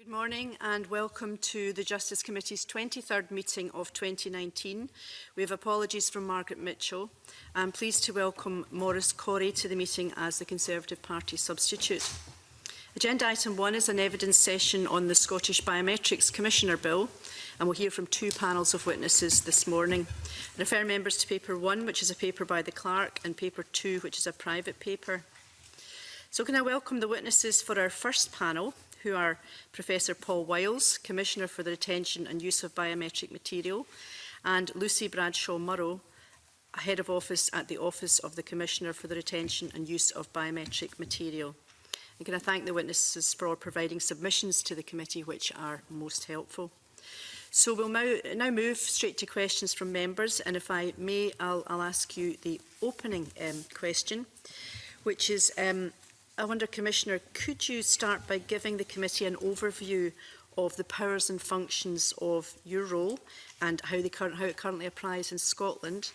Good morning and welcome to the Justice Committee's 23rd meeting of 2019. We have apologies from Margaret Mitchell. I'm pleased to welcome Maurice Corrie to the meeting as the Conservative Party substitute. Agenda item 1 is an evidence session on the Scottish Biometrics Commissioner Bill, and we'll hear from two panels of witnesses this morning. I refer members to paper 1, which is a paper by the clerk, and paper 2, which is a private paper. So can I welcome the witnesses for our first panel, who are Professor Paul Wiles, Commissioner for the Retention and Use of Biometric Material, and Lucy Bradshaw-Murrow, Head of Office at the Office of the Commissioner for the Retention and Use of Biometric Material. And can I thank the witnesses for providing submissions to the committee, which are most helpful. So we'll now move straight to questions from members, and if I may, I'll ask you the opening question, which is, I wonder, Commissioner, could you start by giving the committee an overview of the powers and functions of your role and how it currently applies in Scotland?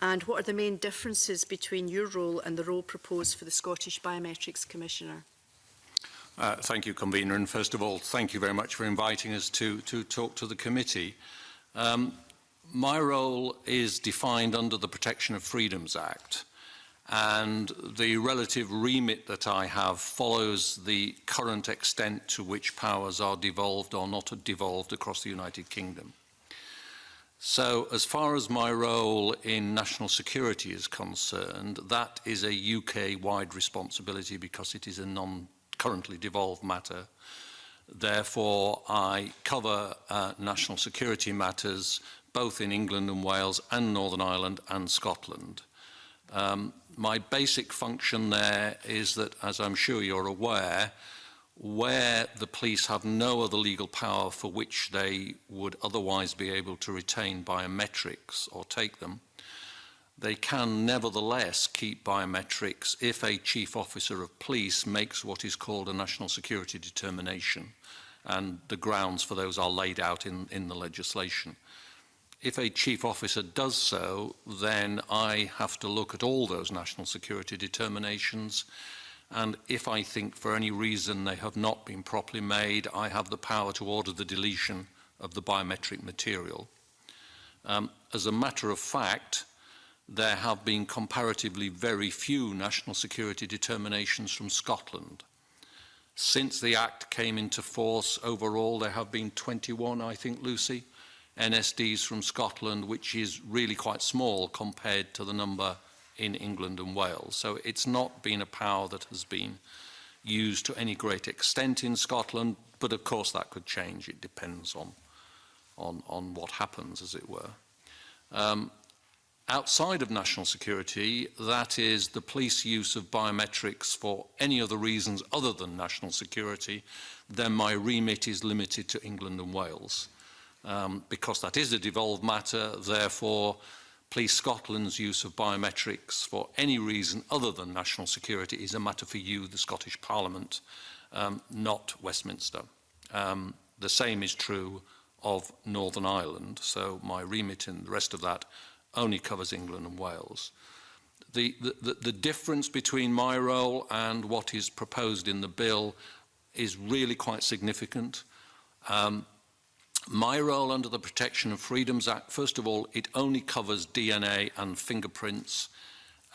And what are the main differences between your role and the role proposed for the Scottish Biometrics Commissioner? Thank you, Convener. And first of all, thank you very much for inviting us to talk to the committee. My role is defined under the Protection of Freedoms Act. And the relative remit that I have follows the current extent to which powers are devolved or not devolved across the United Kingdom. So, as far as my role in national security is concerned, that is a UK-wide responsibility because it is a non-currently devolved matter. Therefore, I cover national security matters both in England and Wales and Northern Ireland and Scotland. My basic function there is that, as I'm sure you're aware, where the police have no other legal power for which they would otherwise be able to retain biometrics or take them, they can nevertheless keep biometrics if a chief officer of police makes what is called a national security determination, and the grounds for those are laid out in the legislation. If a chief officer does so, then I have to look at all those national security determinations, and if I think for any reason they have not been properly made, I have the power to order the deletion of the biometric material. As a matter of fact, there have been comparatively very few national security determinations from Scotland. Since the Act came into force, overall there have been 21, I think, Lucy, NSDs from Scotland, which is really quite small compared to the number in England and Wales. So it's not been a power that has been used to any great extent in Scotland, but of course that could change. It depends on what happens, as it were. Outside of national security, that is the police use of biometrics for any other reasons other than national security, then my remit is limited to England and Wales. Because that is a devolved matter, therefore, Police Scotland's use of biometrics for any reason other than national security is a matter for you, the Scottish Parliament, not Westminster. The same is true of Northern Ireland, so my remit in the rest of that only covers England and Wales. The difference between my role and what is proposed in the bill is really quite significant. My role under the Protection of Freedoms Act, first of all, it only covers DNA and fingerprints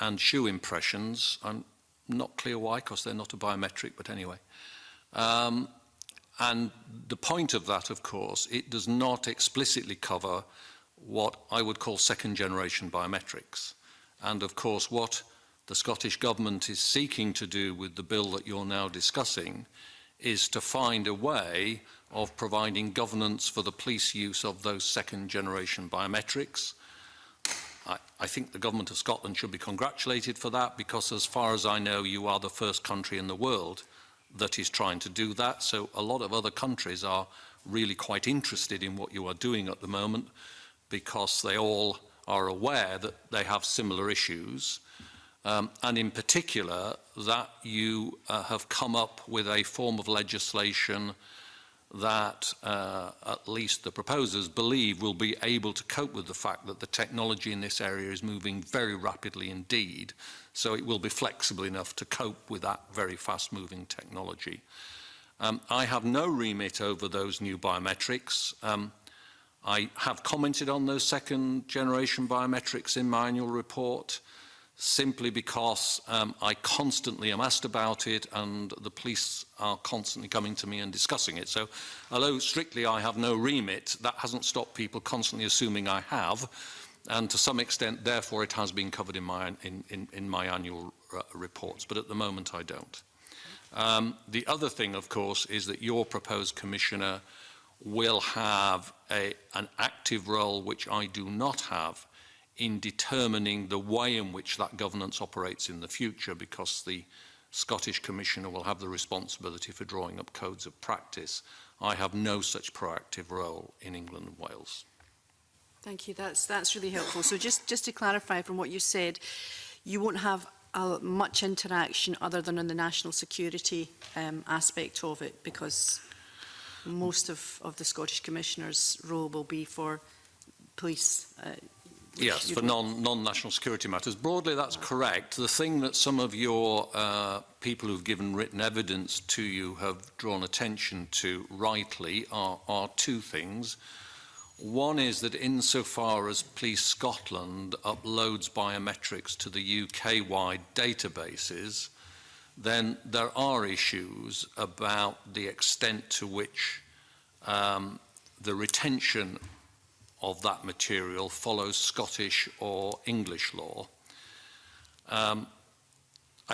and shoe impressions. I'm not clear why, because they're not a biometric, but anyway. And the point of that, of course, it does not explicitly cover what I would call second-generation biometrics. And, of course, what the Scottish Government is seeking to do with the bill that you're now discussing is to find a way of providing governance for the police use of those second-generation biometrics. I think the Government of Scotland should be congratulated for that, because as far as I know, you are the first country in the world that is trying to do that. So a lot of other countries are really quite interested in what you are doing at the moment, because they all are aware that they have similar issues. And in particular, that you have come up with a form of legislation that at least the proposers believe will be able to cope with the fact that the technology in this area is moving very rapidly indeed, so it will be flexible enough to cope with that very fast-moving technology. I have no remit over those new biometrics. I have commented on those second-generation biometrics in my annual report simply because I constantly am asked about it and the police are constantly coming to me and discussing it. So although strictly I have no remit, that hasn't stopped people constantly assuming I have, and to some extent, therefore, it has been covered in my annual reports, but at the moment I don't. The other thing, of course, is that your proposed commissioner will have an active role, which I do not have, in determining the way in which that governance operates in the future, because the Scottish Commissioner will have the responsibility for drawing up codes of practice. I have no such proactive role in England and Wales. Thank you. That's really helpful. So just to clarify from what you said, you won't have much interaction other than on the national security aspect of it, because most of the Scottish Commissioner's role will be for police. Yes, for non-national security matters. Broadly, that's correct. The thing that some of your people who've given written evidence to you have drawn attention to rightly are two things. One is that insofar as Police Scotland uploads biometrics to the UK-wide databases, then there are issues about the extent to which the retention of that material follows Scottish or English law. I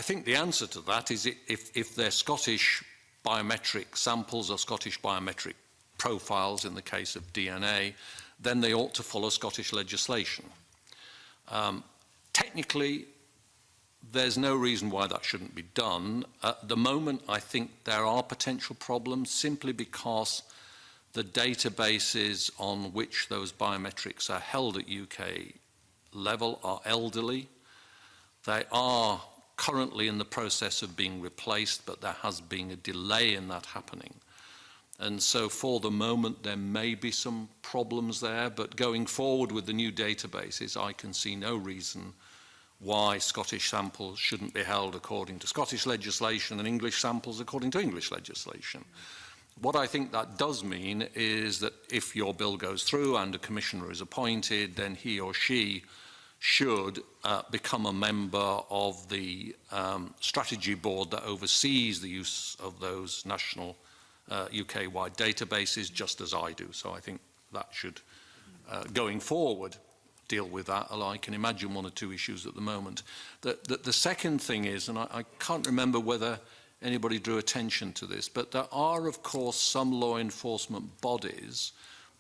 think the answer to that is if they're Scottish biometric samples or Scottish biometric profiles in the case of DNA, then they ought to follow Scottish legislation. Technically, there's no reason why that shouldn't be done. At the moment, I think there are potential problems simply because the databases on which those biometrics are held at UK level are elderly. They are currently in the process of being replaced, but there has been a delay in that happening. And so for the moment, there may be some problems there, but going forward with the new databases, I can see no reason why Scottish samples shouldn't be held according to Scottish legislation and English samples according to English legislation. What I think that does mean is that if your bill goes through and a commissioner is appointed, then he or she should become a member of the strategy board that oversees the use of those national UK-wide databases, just as I do. So I think that should, going forward, deal with that, although I can imagine one or two issues at the moment. The second thing is, and I can't remember whether anybody drew attention to this, but there are, of course, some law enforcement bodies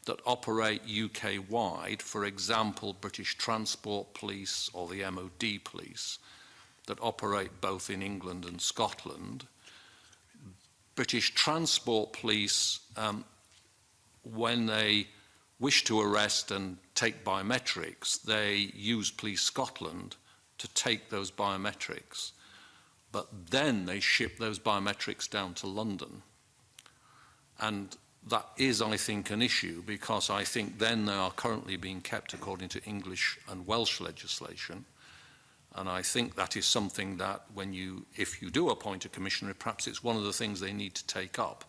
that operate UK-wide, for example, British Transport Police or the MOD Police, that operate both in England and Scotland. British Transport Police, when they wish to arrest and take biometrics, they use Police Scotland to take those biometrics. But then they ship those biometrics down to London. And that is, I think, an issue, because I think then they are currently being kept according to English and Welsh legislation. And I think that is something that if you do appoint a commissioner, perhaps it's one of the things they need to take up.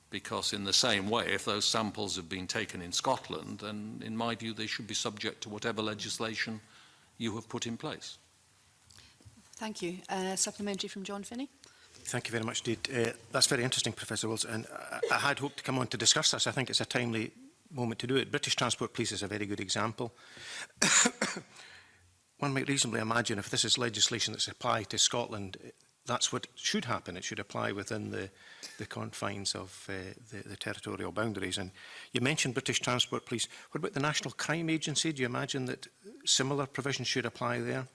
Because in the same way, if those samples have been taken in Scotland, then in my view, they should be subject to whatever legislation you have put in place. Thank you. Supplementary from John Finney. Thank you very much indeed. That's very interesting, Professor Wills, and I had hoped to come on to discuss this. I think it's a timely moment to do it. British Transport Police is a very good example. One might reasonably imagine if this is legislation that's applied to Scotland, that's what should happen. It should apply within the confines of the territorial boundaries. And you mentioned British Transport Police. What about the National Crime Agency? Do you imagine that similar provisions should apply there?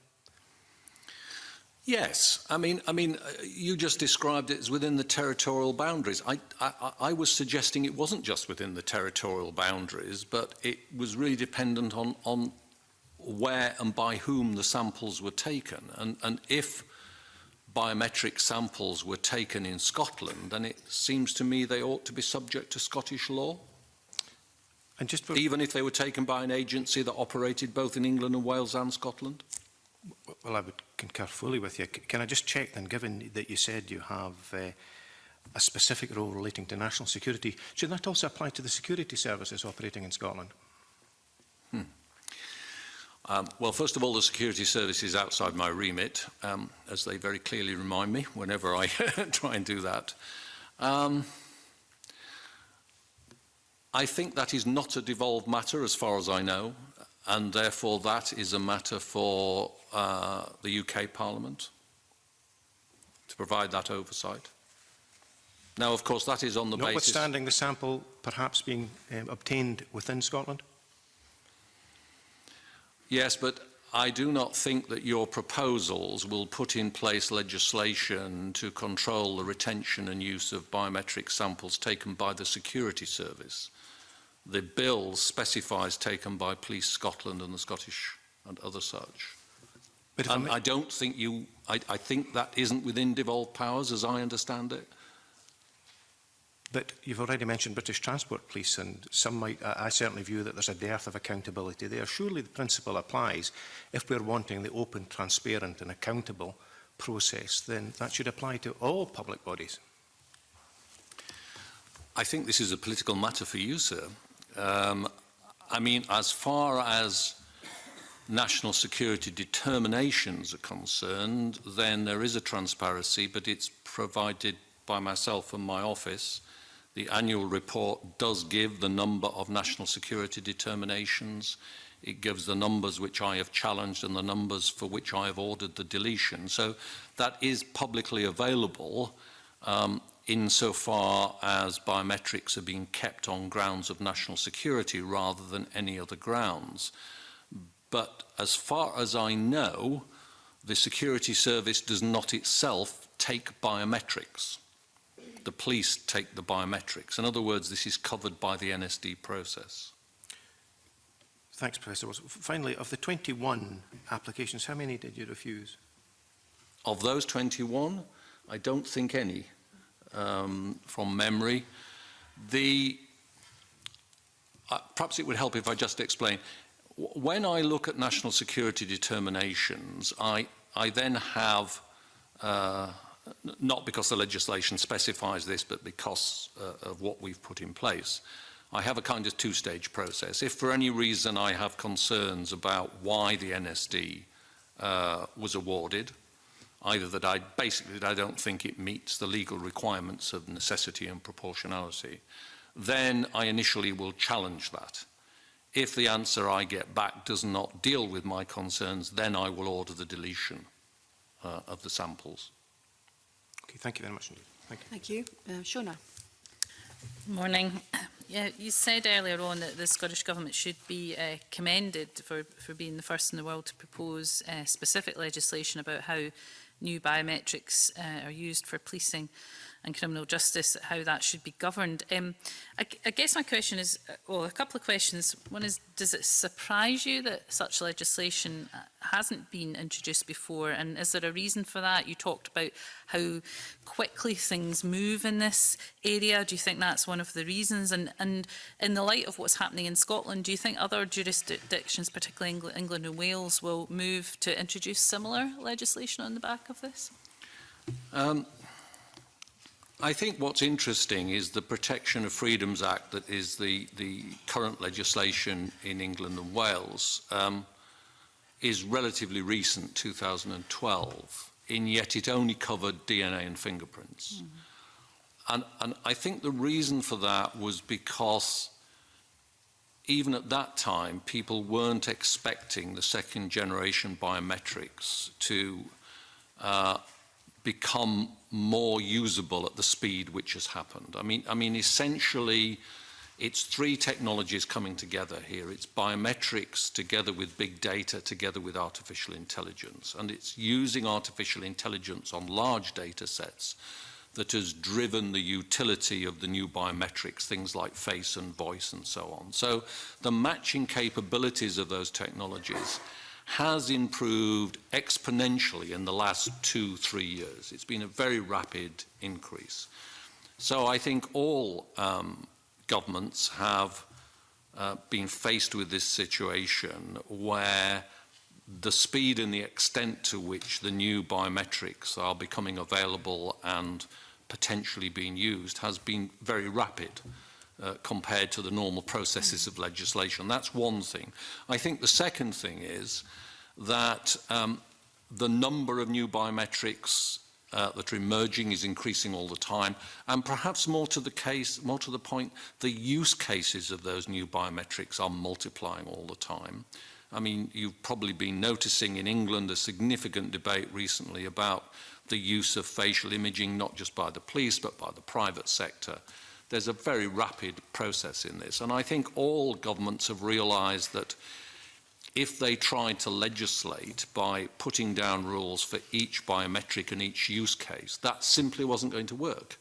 Yes, I mean, you just described it as within the territorial boundaries. I was suggesting it wasn't just within the territorial boundaries, but it was really dependent on where and by whom the samples were taken. And if biometric samples were taken in Scotland, then it seems to me they ought to be subject to Scottish law. And just even if they were taken by an agency that operated both in England and Wales and Scotland? Well, I would concur fully with you. Can I just check then, given that you said you have a specific role relating to national security. Should that also apply to the security services operating in Scotland? Well, first of all, the security service is outside my remit, as they very clearly remind me whenever I try and do that. I think that is not a devolved matter as far as I know, and therefore that is a matter for the UK Parliament to provide that oversight. Now, of course, that is on the basis... Notwithstanding the sample perhaps being obtained within Scotland? Yes, but I do not think that your proposals will put in place legislation to control the retention and use of biometric samples taken by the security service. The bill specifies taken by Police Scotland and the Scottish and other such. But And I don't think I think that isn't within devolved powers as I understand it. But you've already mentioned British Transport Police, and some might, I certainly view that there's a dearth of accountability there. Surely the principle applies. If we're wanting the open, transparent and accountable process, then that should apply to all public bodies. I think this is a political matter for you, sir. I mean, as far as national security determinations are concerned, then there is a transparency, but it's provided by myself and my office. The annual report does give the number of national security determinations. It gives the numbers which I have challenged and the numbers for which I have ordered the deletion. So that is publicly available insofar as biometrics are being kept on grounds of national security rather than any other grounds. But as far as I know, the security service does not itself take biometrics. The police take the biometrics. In other words, this is covered by the NSD process. Thanks, Professor Wilson. Finally, of the 21 applications, how many did you refuse? Of those 21, I don't think any, from memory. Perhaps it would help if I just explain. When I look at national security determinations, I then have... not because the legislation specifies this, but because of what we've put in place. I have a kind of two-stage process. If for any reason I have concerns about why the NSD was awarded, either that I don't think it meets the legal requirements of necessity and proportionality, then I initially will challenge that. If the answer I get back does not deal with my concerns, then I will order the deletion of the samples. Okay, thank you very much indeed. Thank you. Thank you. Shona. Morning. Yeah, you said earlier on that the Scottish Government should be commended for being the first in the world to propose specific legislation about how new biometrics are used for policing and criminal justice, how that should be governed. I guess my question is, well, a couple of questions. One is, does it surprise you that such legislation hasn't been introduced before? And is there a reason for that? You talked about how quickly things move in this area. Do you think that's one of the reasons? And in the light of what's happening in Scotland, do you think other jurisdictions, particularly England and Wales, will move to introduce similar legislation on the back of this? I think what's interesting is the Protection of Freedoms Act that is the current legislation in England and Wales is relatively recent, 2012, and yet it only covered DNA and fingerprints. And I think the reason for that was because even at that time, people weren't expecting the second generation biometrics to become more usable at the speed which has happened. I mean, essentially, it's three technologies coming together here. It's biometrics together with big data, together with artificial intelligence. And it's using artificial intelligence on large data sets that has driven the utility of the new biometrics, things like face and voice and so on. So the matching capabilities of those technologies has improved exponentially in the last 2-3 years. It's been a very rapid increase. So I think all governments have been faced with this situation where the speed and the extent to which the new biometrics are becoming available and potentially being used has been very rapid compared to the normal processes of legislation. That's one thing. I think the second thing is that the number of new biometrics that are emerging is increasing all the time, and perhaps more to the point, the use cases of those new biometrics are multiplying all the time. I mean, you've probably been noticing in England a significant debate recently about the use of facial imaging, not just by the police, but by the private sector. There's a very rapid process in this, and I think all governments have realized that if they tried to legislate by putting down rules for each biometric and each use case, that simply wasn't going to work,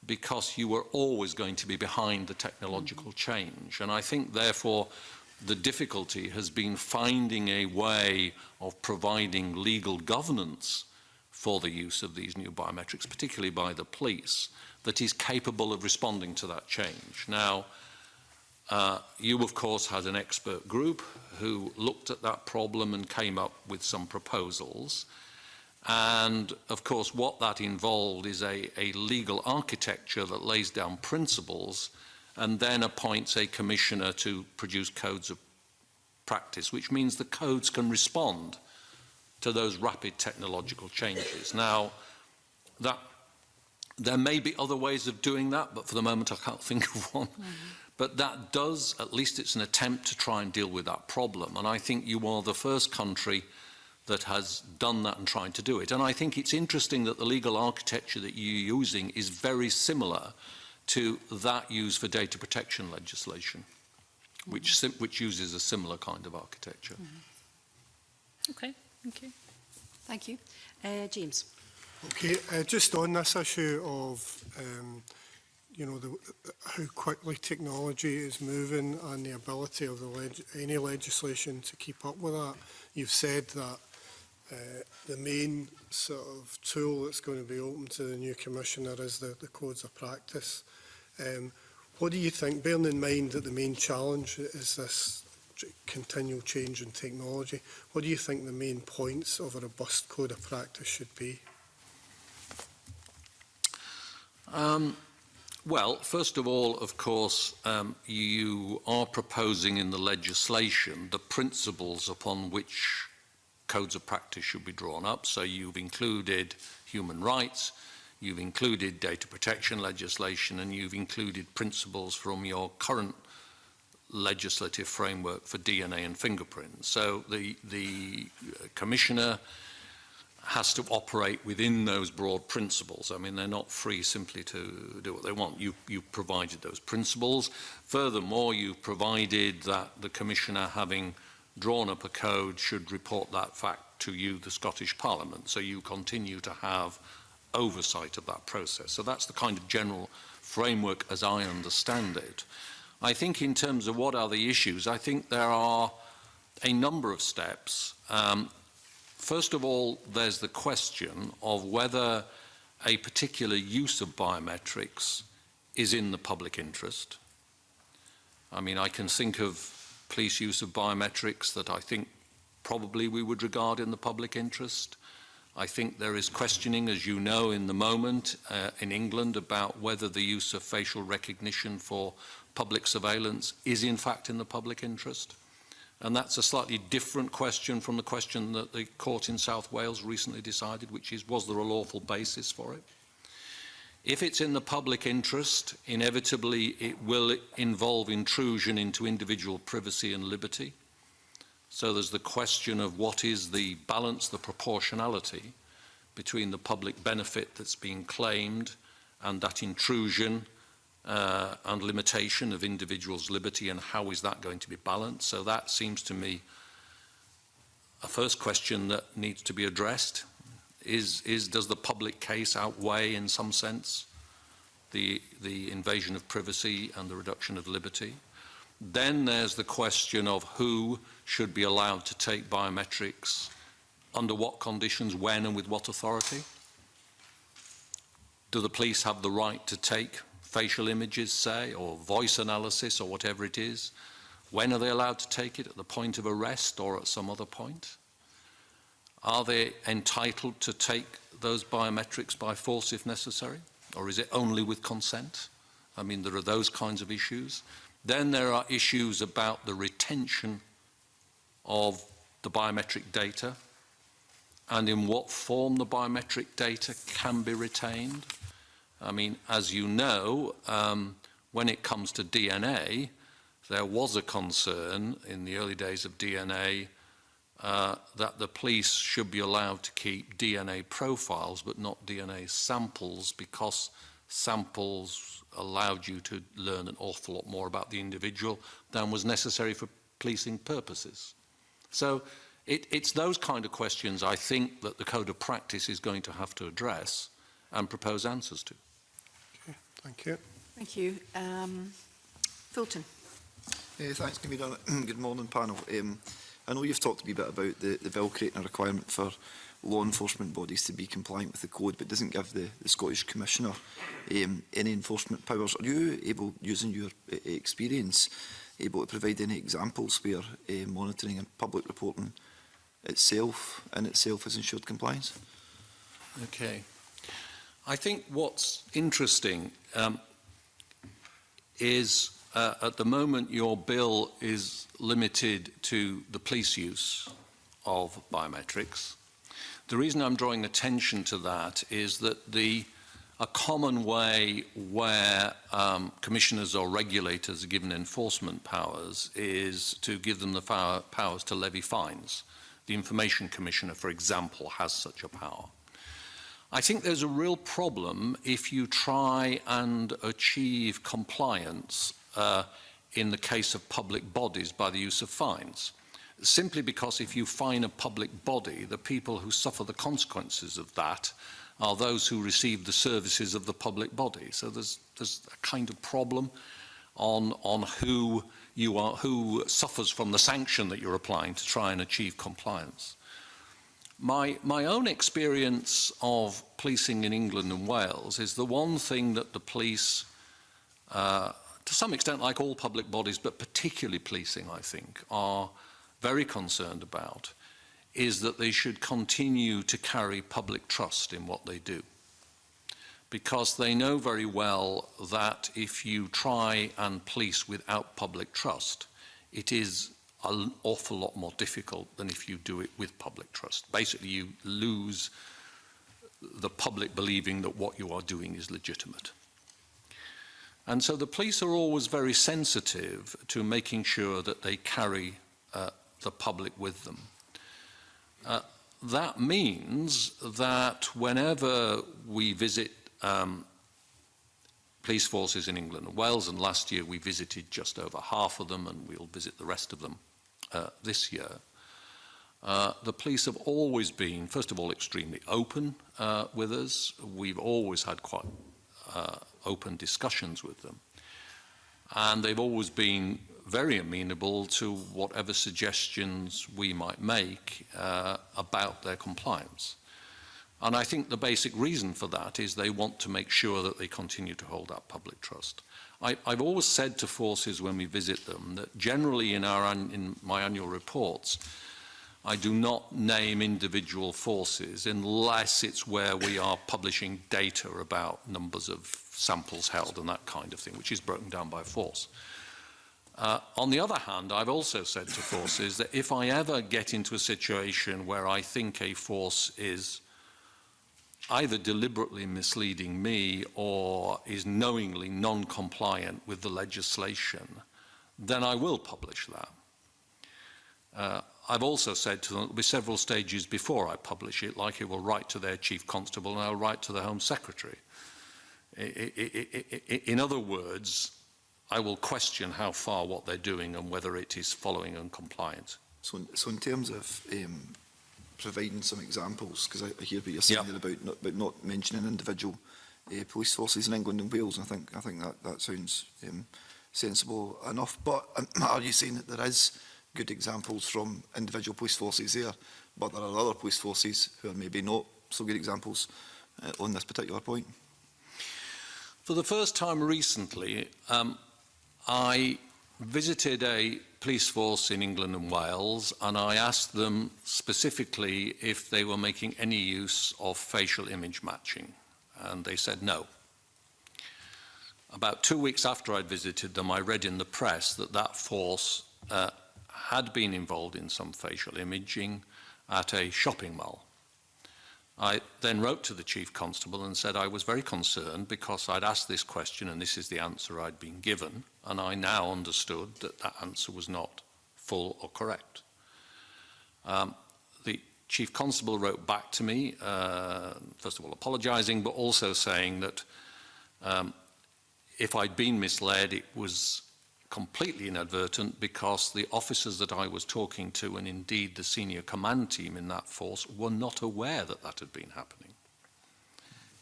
because you were always going to be behind the technological change. And I think, therefore, the difficulty has been finding a way of providing legal governance for the use of these new biometrics, particularly by the police, that is capable of responding to that change. Now, you, of course, had an expert group who looked at that problem and came up with some proposals. And, of course, what that involved is a legal architecture that lays down principles and then appoints a commissioner to produce codes of practice, which means the codes can respond to those rapid technological changes. Now, there may be other ways of doing that, but for the moment I can't think of one. But that does, at least it's an attempt to try and deal with that problem. And I think you are the first country that has done that and tried to do it. And I think it's interesting that the legal architecture that you're using is very similar to that used for data protection legislation, which uses a similar kind of architecture. Okay, thank you. Thank you. James. Okay, just on this issue of you know, how quickly technology is moving and the ability of any legislation to keep up with that. You've said that the main sort of tool that's going to be open to the new commissioner is the codes of practice. What do you think, bearing in mind that the main challenge is this continual change in technology, what do you think the main points of a robust code of practice should be? Well, first of all, of course, you are proposing in the legislation the principles upon which codes of practice should be drawn up. So you've included human rights, you've included data protection legislation, and you've included principles from your current legislative framework for DNA and fingerprints. So the Commissioner has to operate within those broad principles. I mean, they're not free simply to do what they want. You provided those principles. Furthermore, you've provided that the Commissioner, having drawn up a code, should report that fact to you, the Scottish Parliament. So you continue to have oversight of that process. So that's the kind of general framework as I understand it. I think in terms of what are the issues, I think there are a number of steps. First of all, there's the question of whether a particular use of biometrics is in the public interest. I mean, I can think of police use of biometrics that I think probably we would regard in the public interest. I think there is questioning, as you know, in the moment in England about whether the use of facial recognition for public surveillance is in fact in the public interest. And that's a slightly different question from the question that the court in South Wales recently decided, which is, was there a lawful basis for it? If it's in the public interest, inevitably it will involve intrusion into individual privacy and liberty. So there's the question of what is the balance, the proportionality between the public benefit that's being claimed and that intrusion and limitation of individuals' liberty, and how is that going to be balanced? So that seems to me a first question that needs to be addressed. Does the public case outweigh, in some sense, the invasion of privacy and the reduction of liberty? Then there's the question of who should be allowed to take biometrics, under what conditions, when, and with what authority. Do the police have the right to take facial images, say, or voice analysis, or whatever it is? When are they allowed to take it? At the point of arrest or at some other point? Are they entitled to take those biometrics by force if necessary? or is it only with consent? I mean, there are those kinds of issues. Then there are issues about the retention of the biometric data and in what form the biometric data can be retained. I mean, as you know, when it comes to DNA, there was a concern in the early days of DNA that the police should be allowed to keep DNA profiles but not DNA samples, because samples allowed you to learn an awful lot more about the individual than was necessary for policing purposes. So it's those kind of questions I think that the Code of Practice is going to have to address and propose answers to. Okay, thank you. Thank you. Fulton. Thanks, Convener. Good morning, panel. I know you've talked a wee bit about the bill creating a requirement for law enforcement bodies to be compliant with the code, but doesn't give the Scottish Commissioner any enforcement powers. Are you able, using your experience, able to provide any examples where monitoring and public reporting itself has ensured compliance? Okay. I think what's interesting is at the moment your bill is limited to the police use of biometrics. The reason I'm drawing attention to that is that a common way where commissioners or regulators are given enforcement powers is to give them the powers to levy fines. The Information Commissioner, for example, has such a power. I think there's a real problem if you try and achieve compliance in the case of public bodies by the use of fines. Simply because if you fine a public body, the people who suffer the consequences of that are those who receive the services of the public body. So there's a kind of problem on who suffers from the sanction that you're applying to try and achieve compliance. My own experience of policing in England and Wales is the one thing that the police, to some extent like all public bodies, but particularly policing, I think, are very concerned about, is that they should continue to carry public trust in what they do. Because they know very well that if you try and police without public trust, it is an awful lot more difficult than if you do it with public trust. Basically, you lose the public believing that what you are doing is legitimate. And so the police are always very sensitive to making sure that they carry the public with them. That means that whenever we visit police forces in England and Wales, and last year we visited just over half of them, and we'll visit the rest of them this year, the police have always been, first of all, extremely open with us. We've always had quite open discussions with them. And they've always been very amenable to whatever suggestions we might make about their compliance. And I think the basic reason for that is they want to make sure that they continue to hold up public trust. I've always said to forces when we visit them that generally in my annual reports, I do not name individual forces unless it's where we are publishing data about numbers of samples held and that kind of thing, which is broken down by force. On the other hand, I've also said to forces that if I ever get into a situation where I think a force is either deliberately misleading me or is knowingly non-compliant with the legislation, then I will publish that. I've also said to them there'll be several stages before I publish it, like it will write to their chief constable and I'll write to the Home Secretary. In other words, I will question how far what they're doing and whether it is following and compliant. So in terms of providing some examples, because I hear what you're saying there about not mentioning individual police forces in England and Wales, I think that sounds sensible enough. But are you saying that there is good examples from individual police forces there, but there are other police forces who are maybe not so good examples on this particular point? For the first time recently, I visited a police force in England and Wales, and I asked them specifically if they were making any use of facial image matching, and they said no. About 2 weeks after I'd visited them, I read in the press that that force had been involved in some facial imaging at a shopping mall. I then wrote to the Chief Constable and said I was very concerned because I'd asked this question and this is the answer I'd been given, and I now understood that that answer was not full or correct. The Chief Constable wrote back to me, first of all apologising, but also saying that if I'd been misled, it was completely inadvertent because the officers that I was talking to, and indeed the senior command team in that force, were not aware that that had been happening.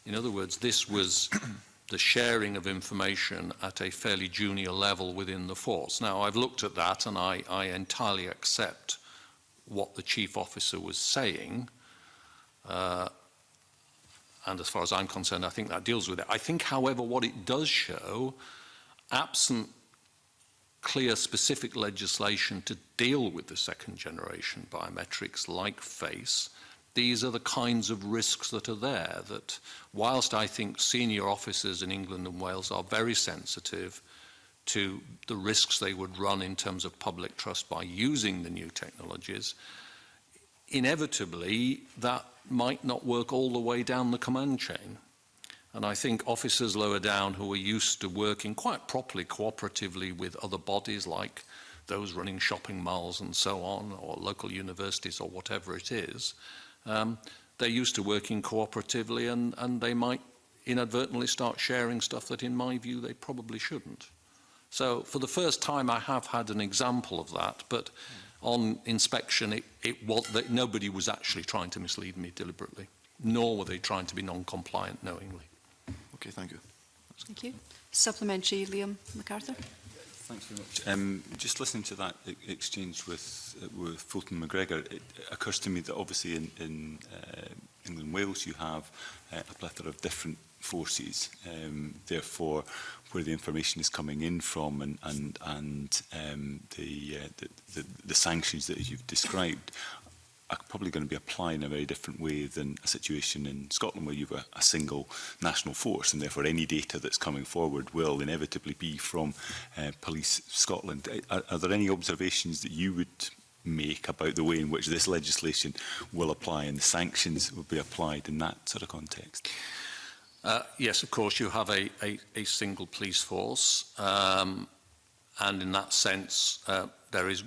In other words, this was the sharing of information at a fairly junior level within the force. Now, I've looked at that and I entirely accept what the chief officer was saying. And as far as I'm concerned, I think that deals with it. I think, however, what it does show, absent clear specific legislation to deal with the second generation biometrics like face, these are the kinds of risks that are there, that whilst I think senior officers in England and Wales are very sensitive to the risks they would run in terms of public trust by using the new technologies, inevitably that might not work all the way down the command chain. And I think officers lower down who are used to working quite properly, cooperatively with other bodies like those running shopping malls and so on, or local universities or whatever it is, they're used to working cooperatively and they might inadvertently start sharing stuff that in my view they probably shouldn't. So for the first time I have had an example of that, but on inspection it was that nobody was actually trying to mislead me deliberately, nor were they trying to be non-compliant knowingly. Okay, thank you. Thank you. Supplementary, Liam MacArthur. Thanks very much. Just listening to that exchange with Fulton McGregor, it occurs to me that obviously in England and Wales you have a plethora of different forces, therefore where the information is coming in from and the sanctions that you've described are probably going to be applied in a very different way than a situation in Scotland where you've a single national force, and therefore any data that's coming forward will inevitably be from Police Scotland. Are there any observations that you would make about the way in which this legislation will apply and the sanctions will be applied in that sort of context? Yes, of course, you have a single police force, and in that sense there is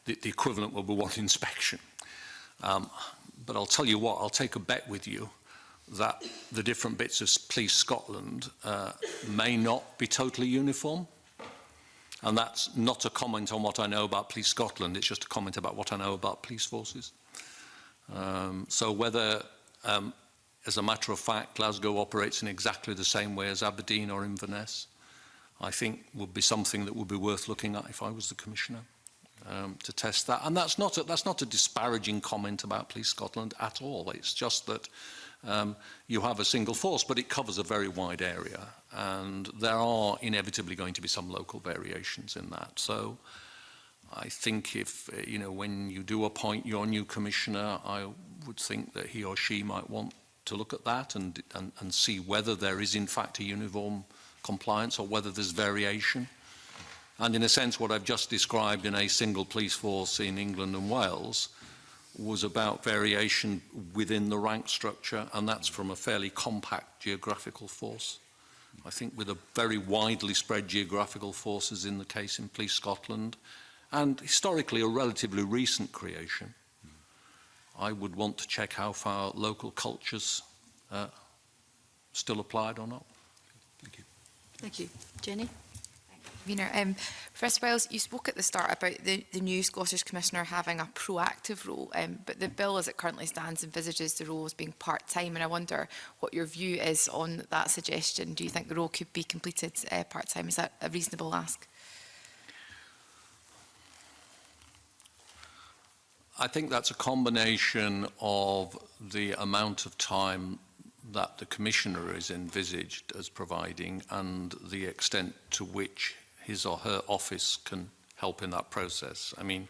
the equivalent will be one inspection. But I'll tell you what, I'll take a bet with you that the different bits of Police Scotland may not be totally uniform. And that's not a comment on what I know about Police Scotland, it's just a comment about what I know about police forces. So whether, as a matter of fact, Glasgow operates in exactly the same way as Aberdeen or Inverness, I think would be something that would be worth looking at if I was the Commissioner. To test that, and that's not a disparaging comment about Police Scotland at all. It's just that you have a single force, but it covers a very wide area, and there are inevitably going to be some local variations in that. So I think if when you do appoint your new commissioner, I would think that he or she might want to look at that and see whether there is in fact a uniform compliance or whether there's variation. And in a sense, what I've just described in a single police force in England and Wales was about variation within the rank structure, and that's from a fairly compact geographical force. I think with a very widely spread geographical forces in the case in Police Scotland, and historically a relatively recent creation, I would want to check how far local cultures still applied or not. Thank you. Thank you. Jenny? Professor Wells, you spoke at the start about the new Scottish Commissioner having a proactive role, but the bill as it currently stands envisages the role as being part-time, and I wonder what your view is on that suggestion. Do you think the role could be completed part-time? Is that a reasonable ask? I think that's a combination of the amount of time that the Commissioner is envisaged as providing and the extent to which his or her office can help in that process. I mean,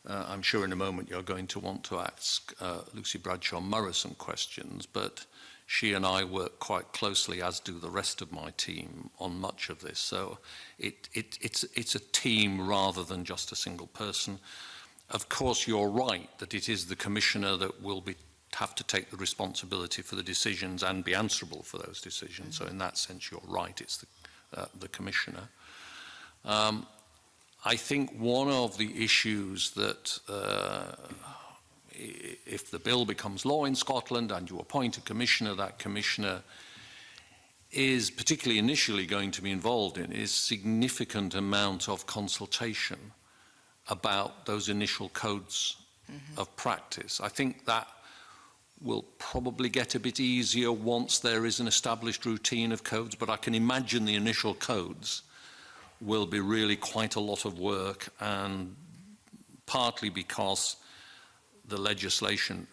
I'm sure in a moment you're going to want to ask Lucy Bradshaw-Murray some questions, but she and I work quite closely, as do the rest of my team, on much of this. So it's a team rather than just a single person. Of course, you're right that it is the Commissioner that will have to take the responsibility for the decisions and be answerable for those decisions. So in that sense, you're right, it's the Commissioner. I think one of the issues that if the bill becomes law in Scotland and you appoint a Commissioner, that Commissioner is particularly initially going to be involved in is significant amount of consultation about those initial codes of practice. I think that will probably get a bit easier once there is an established routine of codes, but I can imagine the initial codes will be really quite a lot of work, and partly because the legislation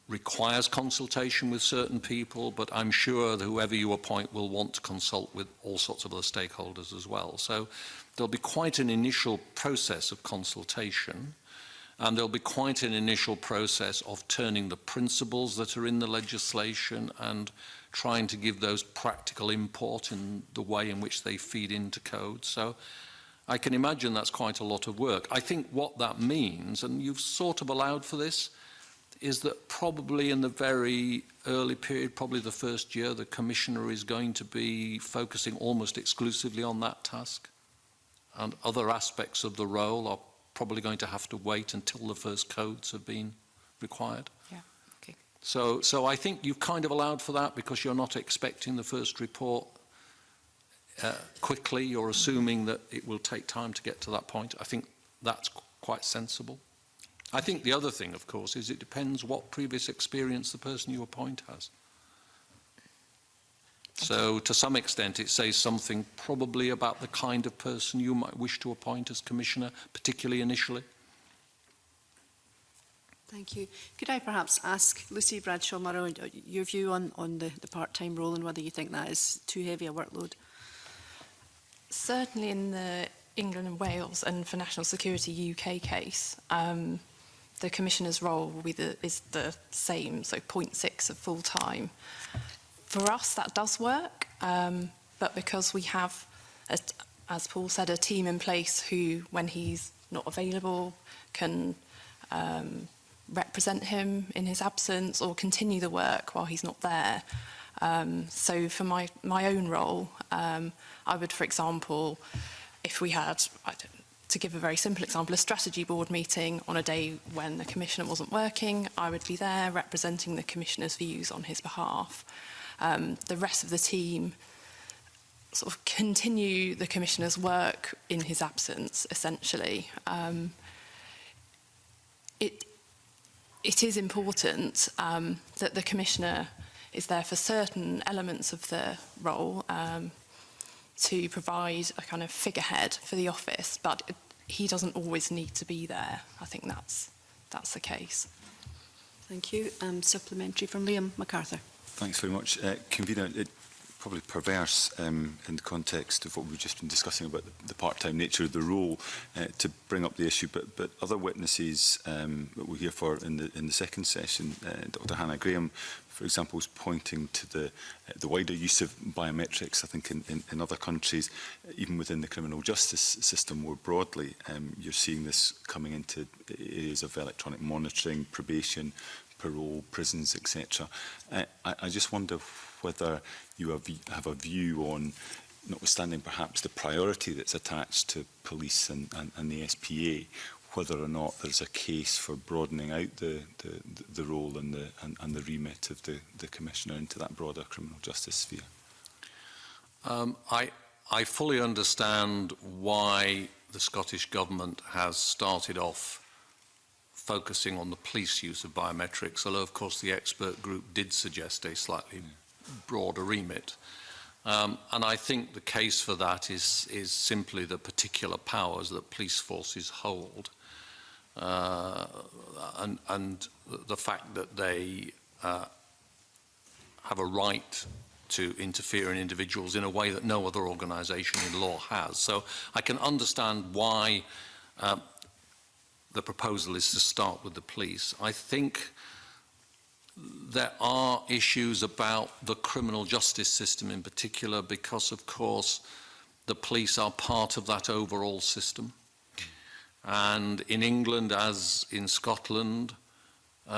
requires consultation with certain people, but I'm sure that whoever you appoint will want to consult with all sorts of other stakeholders as well. So there'll be quite an initial process of consultation, and there'll be quite an initial process of turning the principles that are in the legislation and trying to give those practical import in the way in which they feed into code. So I can imagine that's quite a lot of work. I think what that means, and you've sort of allowed for this, is that probably in the very early period, probably the first year, the Commissioner is going to be focusing almost exclusively on that task. And other aspects of the role are probably going to have to wait until the first codes have been required. Yeah, okay. So I think you've kind of allowed for that because you're not expecting the first report quickly. You're assuming that it will take time to get to that point. I think that's quite sensible. I think the other thing, of course, is it depends what previous experience the person you appoint has. So to some extent it says something probably about the kind of person you might wish to appoint as Commissioner, particularly initially. Thank you. Could I perhaps ask Lucy Bradshaw-Murrow your view on the part-time role and whether you think that is too heavy a workload? Certainly in the England and Wales and for National Security UK case, the Commissioner's role will be is the same, so 0.6 of full-time. For us, that does work, but because we have, as Paul said, a team in place who, when he's not available, can represent him in his absence or continue the work while he's not there. So for my own role, I would, for example, if we had, to give a very simple example, a strategy board meeting on a day when the Commissioner wasn't working, I would be there representing the Commissioner's views on his behalf. The rest of the team sort of continue the Commissioner's work in his absence, essentially. It is important that the Commissioner is there for certain elements of the role to provide a kind of figurehead for the office, but he doesn't always need to be there. I think that's the case. Thank you. Supplementary from Liam MacArthur. Thanks very much. Convener, probably perverse in the context of what we've just been discussing about the part-time nature of the role to bring up the issue, but other witnesses that we hear for in the second session, Dr. Hannah Graham, for example, was pointing to the wider use of biometrics. I think in other countries, even within the criminal justice system more broadly, you're seeing this coming into areas of electronic monitoring, probation, parole, prisons, etc. I just wonder whether you have a view on, notwithstanding perhaps the priority that's attached to police and the SPA, whether or not there's a case for broadening out the role and the remit of the Commissioner into that broader criminal justice sphere. I fully understand why the Scottish Government has started off focusing on the police use of biometrics, although of course the expert group did suggest a slightly broader remit. And I think the case for that is simply the particular powers that police forces hold, and the fact that they have a right to interfere in individuals in a way that no other organisation in law has. So I can understand why the proposal is to start with the police. I think there are issues about the criminal justice system in particular, because, of course, the police are part of that overall system. And in England, as in Scotland, there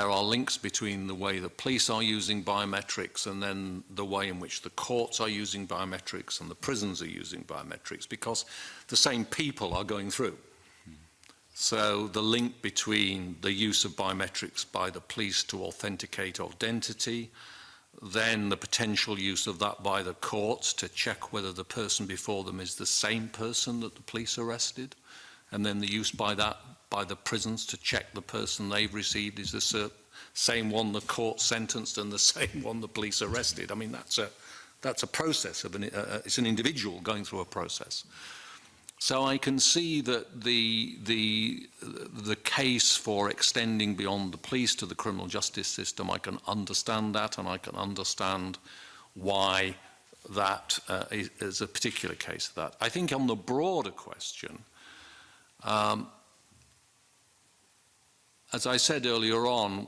are links between the way the police are using biometrics and then the way in which the courts are using biometrics and the prisons are using biometrics, because the same people are going through. So the link between the use of biometrics by the police to authenticate identity, then the potential use of that by the courts to check whether the person before them is the same person that the police arrested, and then the use by the prisons to check the person they've received is the same one the court sentenced and the same one the police arrested. I mean, that's a process of it's an individual going through a process. So I can see that the case for extending beyond the police to the criminal justice system, I can understand that, and I can understand why that is a particular case of that. I think on the broader question, as I said earlier on,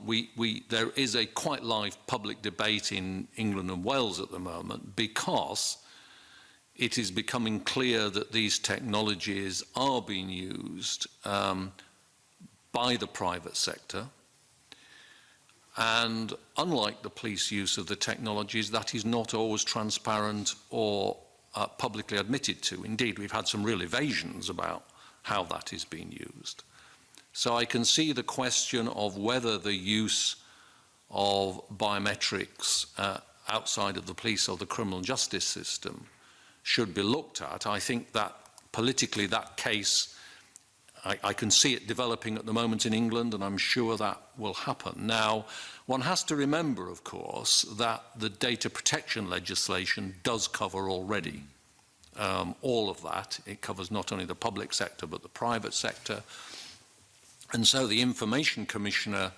there is a quite live public debate in England and Wales at the moment, because it is becoming clear that these technologies are being used by the private sector. And unlike the police use of the technologies, that is not always transparent or publicly admitted to. Indeed, we've had some real evasions about how that is being used. So I can see the question of whether the use of biometrics outside of the police or the criminal justice system should be looked at. I think that politically that case, I can see it developing at the moment in England, and I'm sure that will happen. Now, one has to remember, of course, that the data protection legislation does cover already all of that. It covers not only the public sector but the private sector. And so the Information Commissioner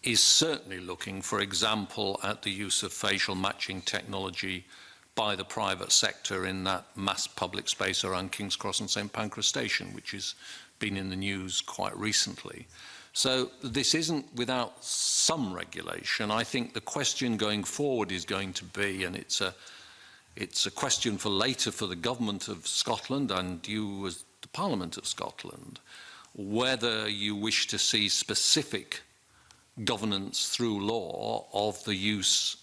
is certainly looking, for example, at the use of facial matching technology by the private sector in that mass public space around King's Cross and St Pancras Station, which has been in the news quite recently. So this isn't without some regulation. I think the question going forward is going to be, and it's a question for later for the Government of Scotland and you as the Parliament of Scotland, whether you wish to see specific governance through law of the use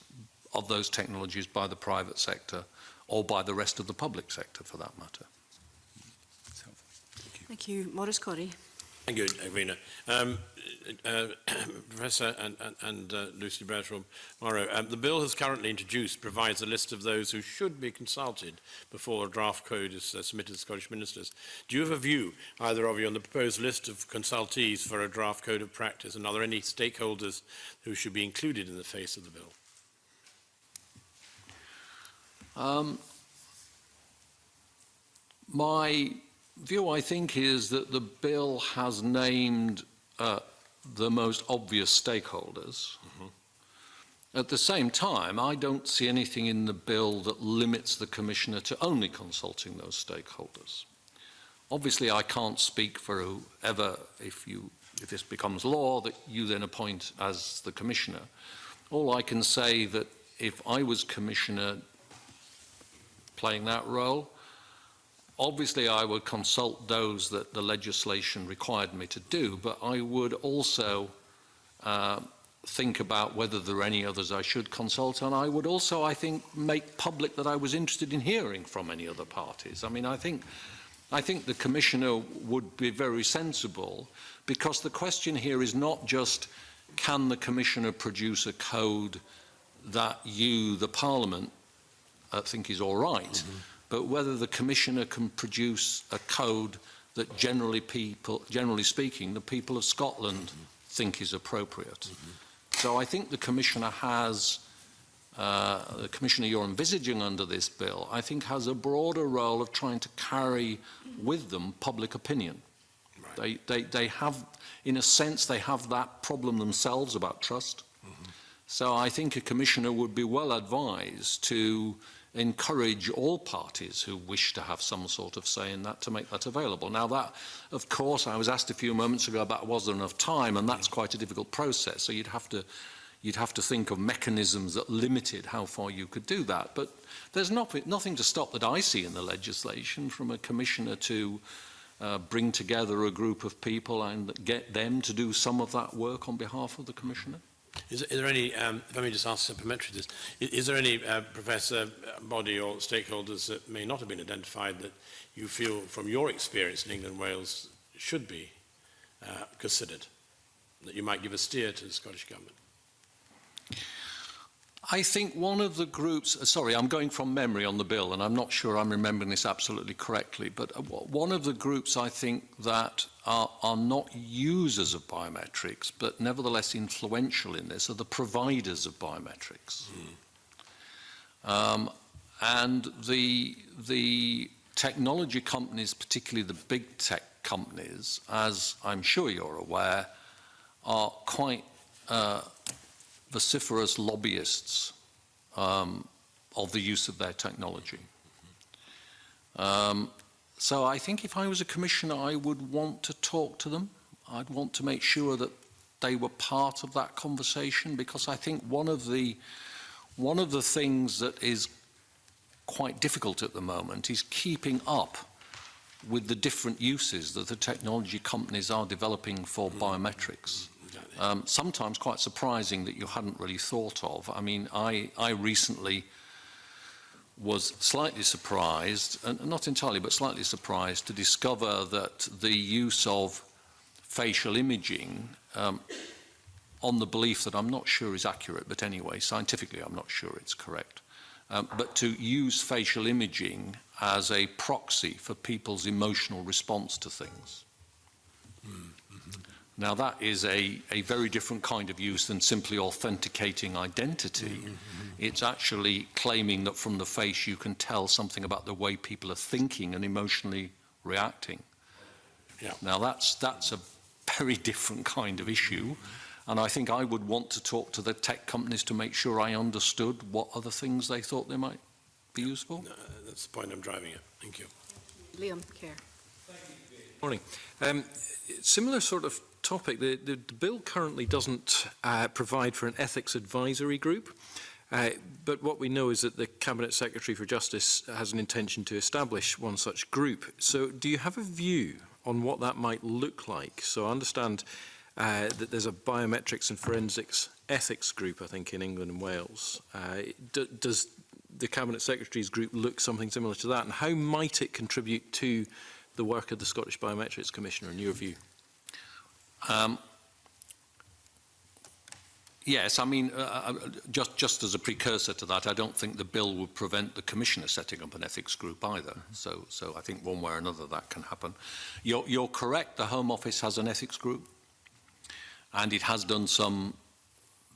of those technologies by the private sector or by the rest of the public sector, for that matter. Thank you. Maurice Corrie. Thank you, Irina. Professor and Lucy Bradshaw-Morrow, the bill has currently introduced provides a list of those who should be consulted before a draft code is submitted to Scottish ministers. Do you have a view, either of you, on the proposed list of consultees for a draft code of practice, and are there any stakeholders who should be included in the face of the bill? My view, I think, is that the bill has named the most obvious stakeholders. At the same time, I don't see anything in the bill that limits the Commissioner to only consulting those stakeholders. Obviously, I can't speak for whoever, if this becomes law, that you then appoint as the Commissioner. All I can say that if I was Commissioner playing that role, obviously I would consult those that the legislation required me to do, but I would also think about whether there are any others I should consult, and I would also, I think, make public that I was interested in hearing from any other parties. I mean, I think the Commissioner would be very sensible, because the question here is not just can the Commissioner produce a code that you, the Parliament, think is all right, but whether the Commissioner can produce a code that generally speaking, the people of Scotland think is appropriate. So I think the Commissioner has, the Commissioner you're envisaging under this bill, I think has a broader role of trying to carry with them public opinion. Right. They have, in a sense, they have that problem themselves about trust. So I think a Commissioner would be well advised to encourage all parties who wish to have some sort of say in that to make that available. Now that, of course, I was asked a few moments ago about was there enough time, and that's quite a difficult process. So you'd have to think of mechanisms that limited how far you could do that. But there's nothing to stop that I see in the legislation from a commissioner to bring together a group of people and get them to do some of that work on behalf of the commissioner. Is there any, if I may just ask supplementary to this, is there any, Professor, body or stakeholders that may not have been identified that you feel from your experience in England and Wales should be considered, that you might give a steer to the Scottish Government? I think one of the groups, sorry, I'm going from memory on the bill, and I'm not sure I'm remembering this absolutely correctly, but one of the groups I think that are not users of biometrics, but nevertheless influential in this, are the providers of biometrics. And the technology companies, particularly the big tech companies, as I'm sure you're aware, are quite vociferous lobbyists of the use of their technology. So I think if I was a commissioner, I would want to talk to them. I'd want to make sure that they were part of that conversation, because I think one of the things that is quite difficult at the moment is keeping up with the different uses that the technology companies are developing for biometrics. Sometimes quite surprising that you hadn't really thought of. I mean, I recently was slightly surprised, and not entirely, but slightly surprised to discover that the use of facial imaging on the belief that I'm not sure is accurate, but anyway, scientifically I'm not sure it's correct. But to use facial imaging as a proxy for people's emotional response to things. Now that is a very different kind of use than simply authenticating identity. It's actually claiming that from the face you can tell something about the way people are thinking and emotionally reacting. Yeah. Now that's a very different kind of issue, and I think I would want to talk to the tech companies to make sure I understood what other things they thought they might be useful. That's the point I'm driving at. Thank you. Liam Kerr. Morning. Similar sort of topic. The bill currently doesn't provide for an ethics advisory group, but what we know is that the Cabinet Secretary for Justice has an intention to establish one such group. So do you have a view on what that might look like? So I understand that there's a biometrics and forensics ethics group, I think, in England and Wales. Does the Cabinet Secretary's group look something similar to that? And how might it contribute to the work of the Scottish Biometrics Commissioner, in your view? Yes, I mean, just as a precursor to that, I don't think the bill would prevent the Commissioner setting up an ethics group either. So I think one way or another that can happen. You're correct, the Home Office has an ethics group, and it has done some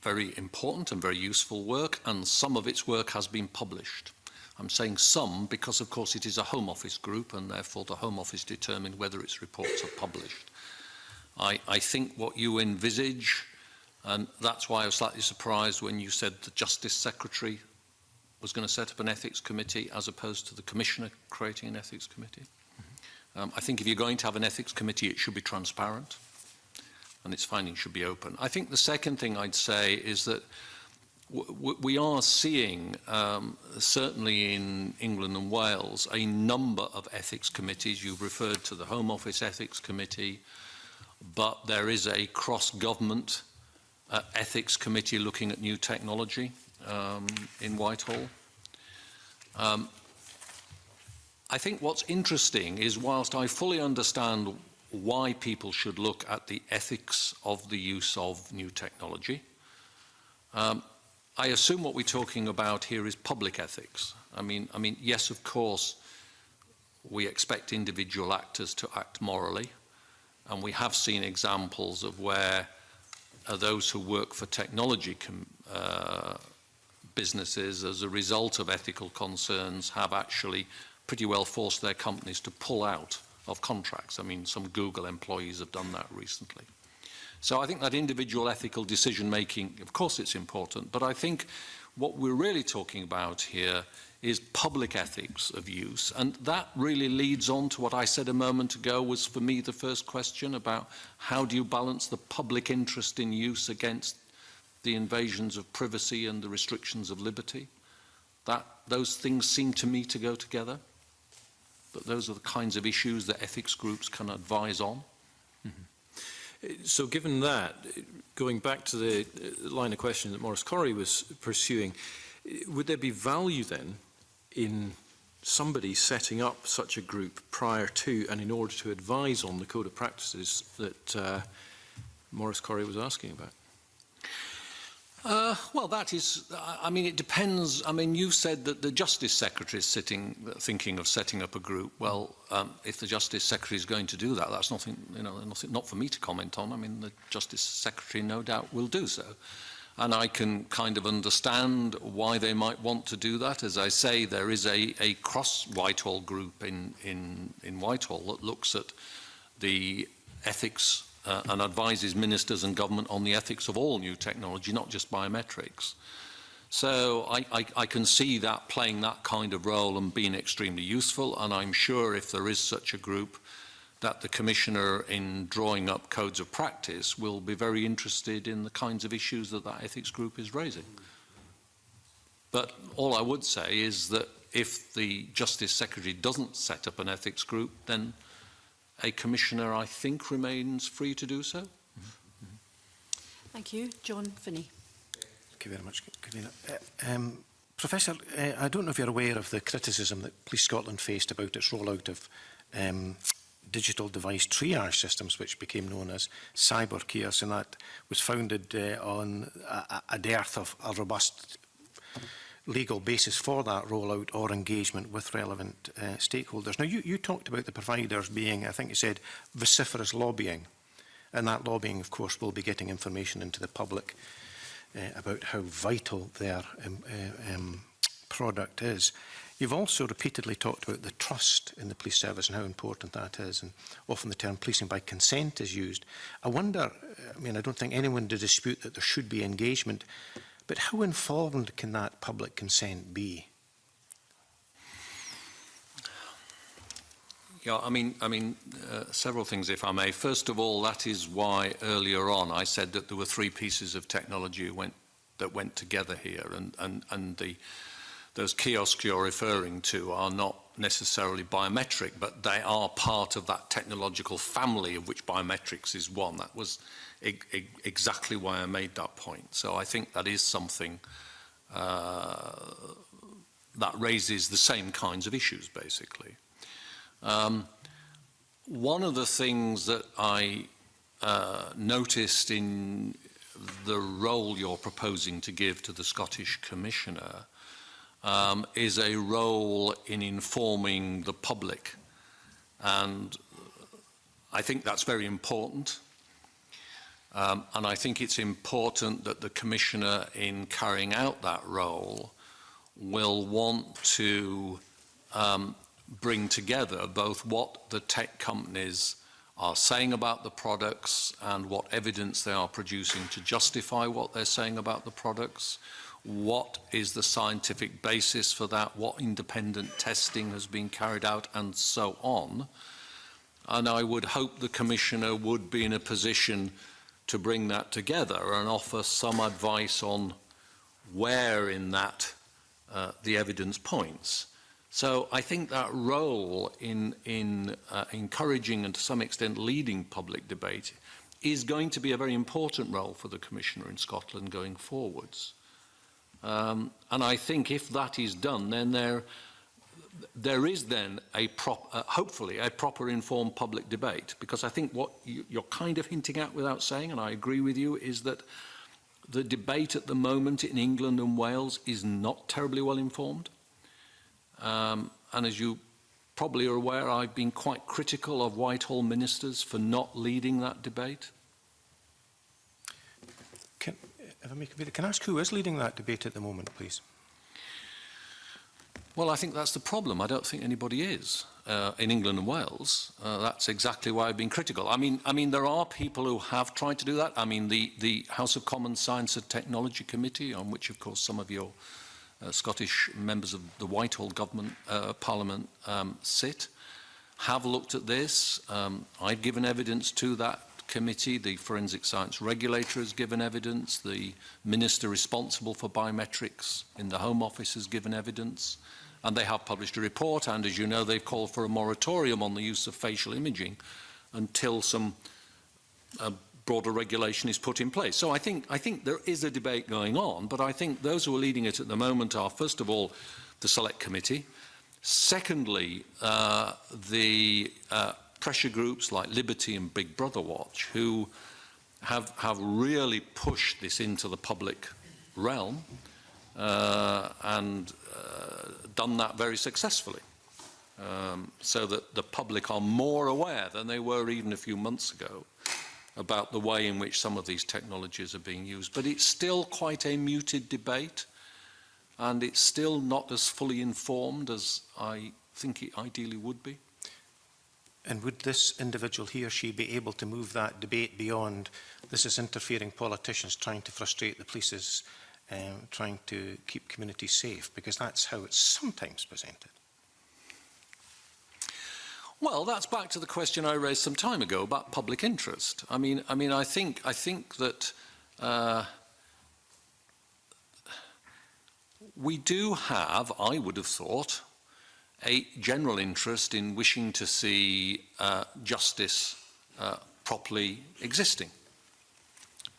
very important and very useful work, and some of its work has been published. I'm saying some because, of course, it is a Home Office group, and therefore the Home Office determined whether its reports are published. I think what you envisage, and that's why I was slightly surprised when you said the Justice Secretary was going to set up an ethics committee as opposed to the Commissioner creating an ethics committee. I think if you're going to have an ethics committee, it should be transparent and its findings should be open. I think the second thing I'd say is that we are seeing, certainly in England and Wales, a number of ethics committees. You've referred to the Home Office Ethics Committee, but there is a cross-government ethics committee looking at new technology in Whitehall. I think what's interesting is, whilst I fully understand why people should look at the ethics of the use of new technology, I assume what we're talking about here is public ethics. I mean, yes, of course, we expect individual actors to act morally, and we have seen examples of where those who work for technology businesses, as a result of ethical concerns, have actually pretty well forced their companies to pull out of contracts. I mean, some Google employees have done that recently. So I think that individual ethical decision-making, of course it's important, but I think what we're really talking about here is public ethics of use. And that really leads on to what I said a moment ago was, for me, the first question about how do you balance the public interest in use against the invasions of privacy and the restrictions of liberty. Those things seem to me to go together. But those are the kinds of issues that ethics groups can advise on. So given that, going back to the line of question that Maurice Corrie was pursuing, would there be value then in somebody setting up such a group prior to and in order to advise on the code of practices that Maurice Corrie was asking about? Well, that is, I mean, it depends. I mean, you said that the Justice Secretary is thinking of setting up a group. Well, if the Justice Secretary is going to do that, that's nothing, not for me to comment on. I mean, the Justice Secretary no doubt will do so. And I can kind of understand why they might want to do that. As I say, there is a cross-Whitehall group in Whitehall that looks at the ethics and advises ministers and government on the ethics of all new technology, not just biometrics. So I can see that playing that kind of role and being extremely useful, and I'm sure if there is such a group, that the Commissioner, in drawing up codes of practice, will be very interested in the kinds of issues that that ethics group is raising. But all I would say is that if the Justice Secretary doesn't set up an ethics group, then a Commissioner, I think, remains free to do so. Thank you. John Finney. Thank you very much, Convener. Professor, I don't know if you're aware of the criticism that Police Scotland faced about its rollout of digital device triage systems, which became known as cyber chaos, and that was founded on a dearth of a robust legal basis for that rollout or engagement with relevant stakeholders. Now, you talked about the providers being, I think you said, vociferous lobbying, and that lobbying, of course, will be getting information into the public about how vital their product is. You've also repeatedly talked about the trust in the police service and how important that is, and often the term policing by consent is used. I wonder, I mean, I don't think anyone would dispute that there should be engagement, but how informed can that public consent be? Yeah, I mean, several things, if I may. First of all, that is why earlier on I said that there were three pieces of technology that went together here, and those kiosks you're referring to are not necessarily biometric, but they are part of that technological family of which biometrics is one. That was exactly why I made that point. So I think that is something that raises the same kinds of issues, basically. One of the things that I noticed in the role you're proposing to give to the Scottish Commissioner is a role in informing the public. And I think that's very important. And I think it's important that the Commissioner, in carrying out that role, will want to bring together both what the tech companies are saying about the products and what evidence they are producing to justify what they're saying about the products. What is the scientific basis for that? What independent testing has been carried out, and so on. And I would hope the Commissioner would be in a position to bring that together and offer some advice on where in that the evidence points. So I think that role in encouraging and to some extent leading public debate is going to be a very important role for the Commissioner in Scotland going forwards. And I think if that is done, then there is then hopefully a proper informed public debate, because I think what you're kind of hinting at without saying, and I agree with you, is that the debate at the moment in England and Wales is not terribly well informed. And as you probably are aware, I've been quite critical of Whitehall ministers for not leading that debate. Can I ask who is leading that debate at the moment, please? Well, I think that's the problem. I don't think anybody is in England and Wales. That's exactly why I've been critical. I mean, there are people who have tried to do that. I mean, the House of Commons Science and Technology Committee, on which, of course, some of your Scottish members of the Whitehall government, Parliament sit, have looked at this. I've given evidence to that committee. The Forensic Science Regulator has given evidence. The Minister responsible for biometrics in the Home Office has given evidence. And they have published a report, and as you know, they've called for a moratorium on the use of facial imaging until some broader regulation is put in place. So I think there is a debate going on, but I think those who are leading it at the moment are, first of all, the Select Committee. Secondly, the pressure groups like Liberty and Big Brother Watch, who have really pushed this into the public realm and done that very successfully, so that the public are more aware than they were even a few months ago about the way in which some of these technologies are being used. But it's still quite a muted debate, and it's still not as fully informed as I think it ideally would be. And would this individual, he or she, be able to move that debate beyond this is interfering politicians trying to frustrate the police's trying to keep communities safe? Because that's how it's sometimes presented. Well, that's back to the question I raised some time ago about public interest. I think that we do have, I would have thought, a general interest in wishing to see justice properly existing.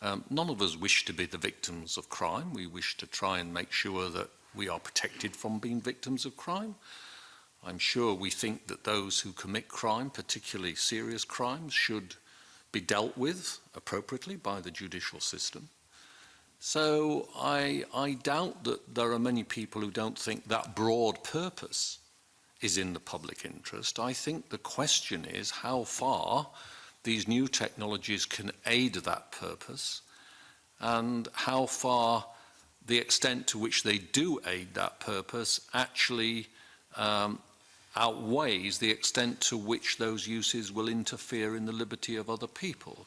None of us wish to be the victims of crime. We wish to try and make sure that we are protected from being victims of crime. I'm sure we think that those who commit crime, particularly serious crimes, should be dealt with appropriately by the judicial system. So I doubt that there are many people who don't think that broad purpose is in the public interest. I think the question is how far these new technologies can aid that purpose, and how far the extent to which they do aid that purpose actually outweighs the extent to which those uses will interfere in the liberty of other people.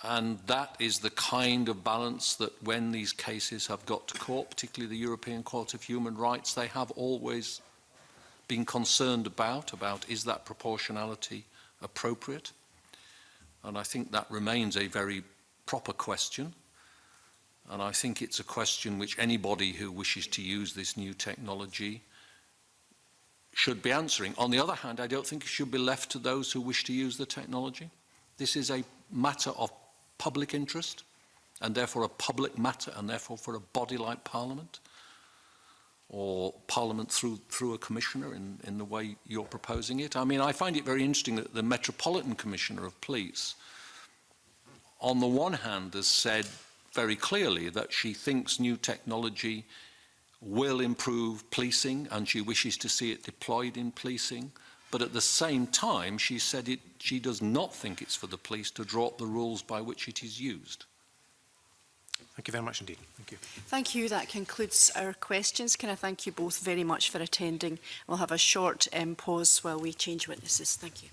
And that is the kind of balance that when these cases have got to court, particularly the European Court of Human Rights, they have always been concerned about is that proportionality appropriate? And I think that remains a very proper question. And I think it's a question which anybody who wishes to use this new technology should be answering. On the other hand, I don't think it should be left to those who wish to use the technology. This is a matter of public interest, and therefore a public matter, and therefore for a body like Parliament, or Parliament through a commissioner in the way you're proposing it. I mean, I find it very interesting that the Metropolitan Commissioner of Police, on the one hand, has said very clearly that she thinks new technology will improve policing and she wishes to see it deployed in policing. But at the same time, she said she does not think it's for the police to draw up the rules by which it is used. Thank you very much indeed. Thank you. Thank you. That concludes our questions. Can I thank you both very much for attending? We'll have a short pause while we change witnesses. Thank you.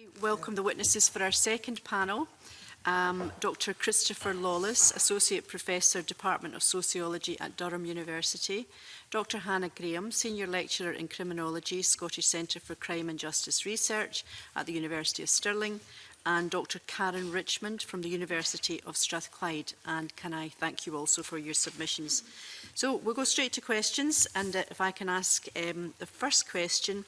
I welcome the witnesses for our second panel. Dr. Christopher Lawless, Associate Professor, Department of Sociology at Durham University. Dr. Hannah Graham, Senior Lecturer in Criminology, Scottish Centre for Crime and Justice Research at the University of Stirling. And Dr. Karen Richmond from the University of Strathclyde. And can I thank you also for your submissions. So we'll go straight to questions. And if I can ask the first question,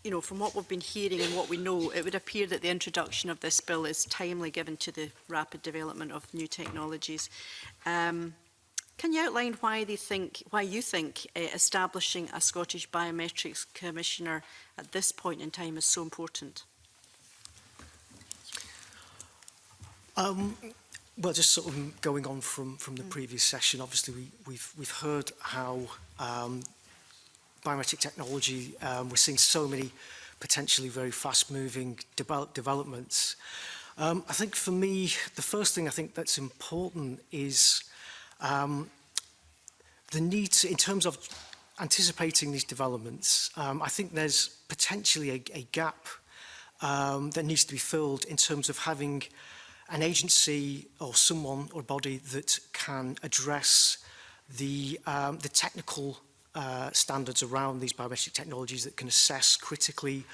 you know, from what we've been hearing and what we know, it would appear that the introduction of this bill is timely given to the rapid development of new technologies. Can you outline why you think establishing a Scottish Biometrics Commissioner at this point in time is so important? Well, just sort of going on from the previous session, obviously we've heard how biometric technology, we're seeing so many potentially very fast-moving developments. I think for me, the first thing I think that's important is the need to, in terms of anticipating these developments, I think there's potentially a gap that needs to be filled in terms of having an agency or someone or body that can address the technical standards around these biometric technologies, that can assess critically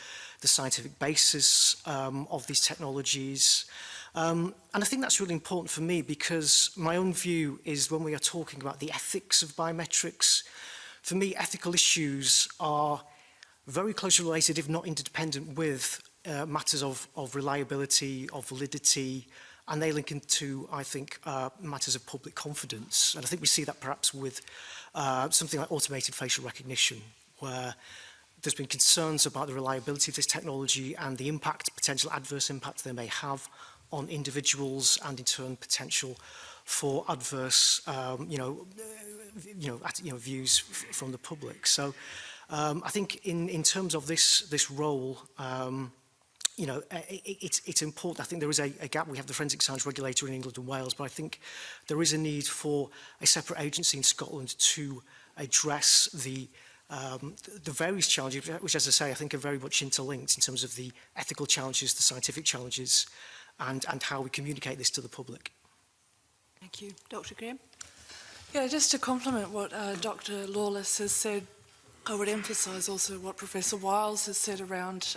the scientific basis of these technologies. And I think that's really important for me, because my own view is when we are talking about the ethics of biometrics, for me, ethical issues are very closely related, if not interdependent, with matters of reliability, of validity, and they link into, I think, matters of public confidence. And I think we see that perhaps with something like automated facial recognition, where there's been concerns about the reliability of this technology and the impact, potential adverse impact they may have on individuals, and in turn potential for adverse, views from the public. So I think in terms of this role, it's important. I think there is a gap. We have the Forensic Science Regulator in England and Wales, but I think there is a need for a separate agency in Scotland to address the various challenges, which, as I say, I think are very much interlinked in terms of the ethical challenges, the scientific challenges, and how we communicate this to the public. Thank you. Dr. Graham? Yeah, just to complement what Dr. Lawless has said, I would emphasise also what Professor Wiles has said around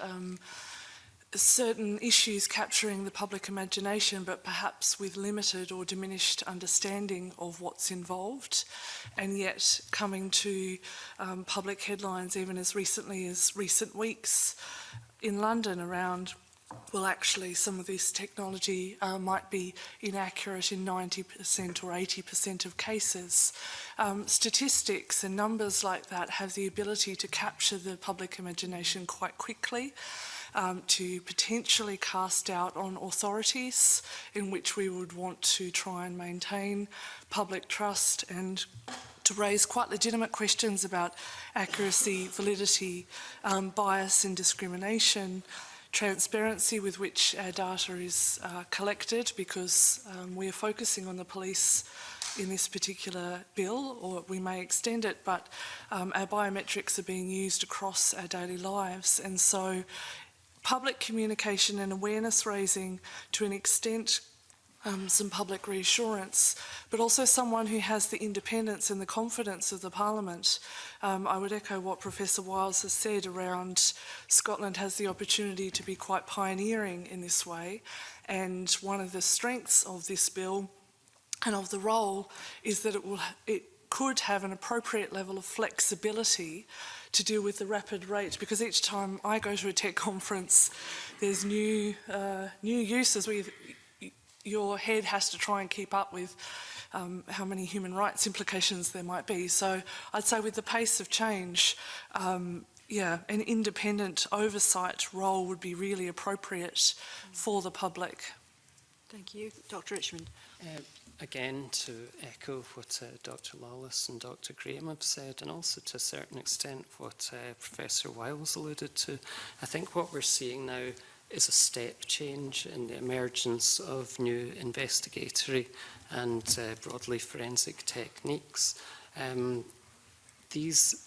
certain issues capturing the public imagination, but perhaps with limited or diminished understanding of what's involved, and yet coming to public headlines even as recently as recent weeks in London around, well, actually some of this technology might be inaccurate in 90% or 80% of cases. Statistics and numbers like that have the ability to capture the public imagination quite quickly, to potentially cast doubt on authorities, in which we would want to try and maintain public trust, and to raise quite legitimate questions about accuracy, validity, bias and discrimination, transparency with which our data is collected, because we are focusing on the police in this particular bill, or we may extend it, but our biometrics are being used across our daily lives. And so public communication and awareness raising to an extent, some public reassurance, but also someone who has the independence and the confidence of the Parliament. I would echo what Professor Wiles has said around Scotland has the opportunity to be quite pioneering in this way, and one of the strengths of this bill and of the role is that it could have an appropriate level of flexibility to deal with the rapid rate, because each time I go to a tech conference, there's new uses. Your head has to try and keep up with how many human rights implications there might be. So I'd say with the pace of change, an independent oversight role would be really appropriate for the public. Thank you. Dr. Richmond. Again, to echo what Dr. Lawless and Dr. Graham have said, and also to a certain extent what Professor Wiles alluded to, I think what we're seeing now is a step change in the emergence of new investigatory and broadly forensic techniques. These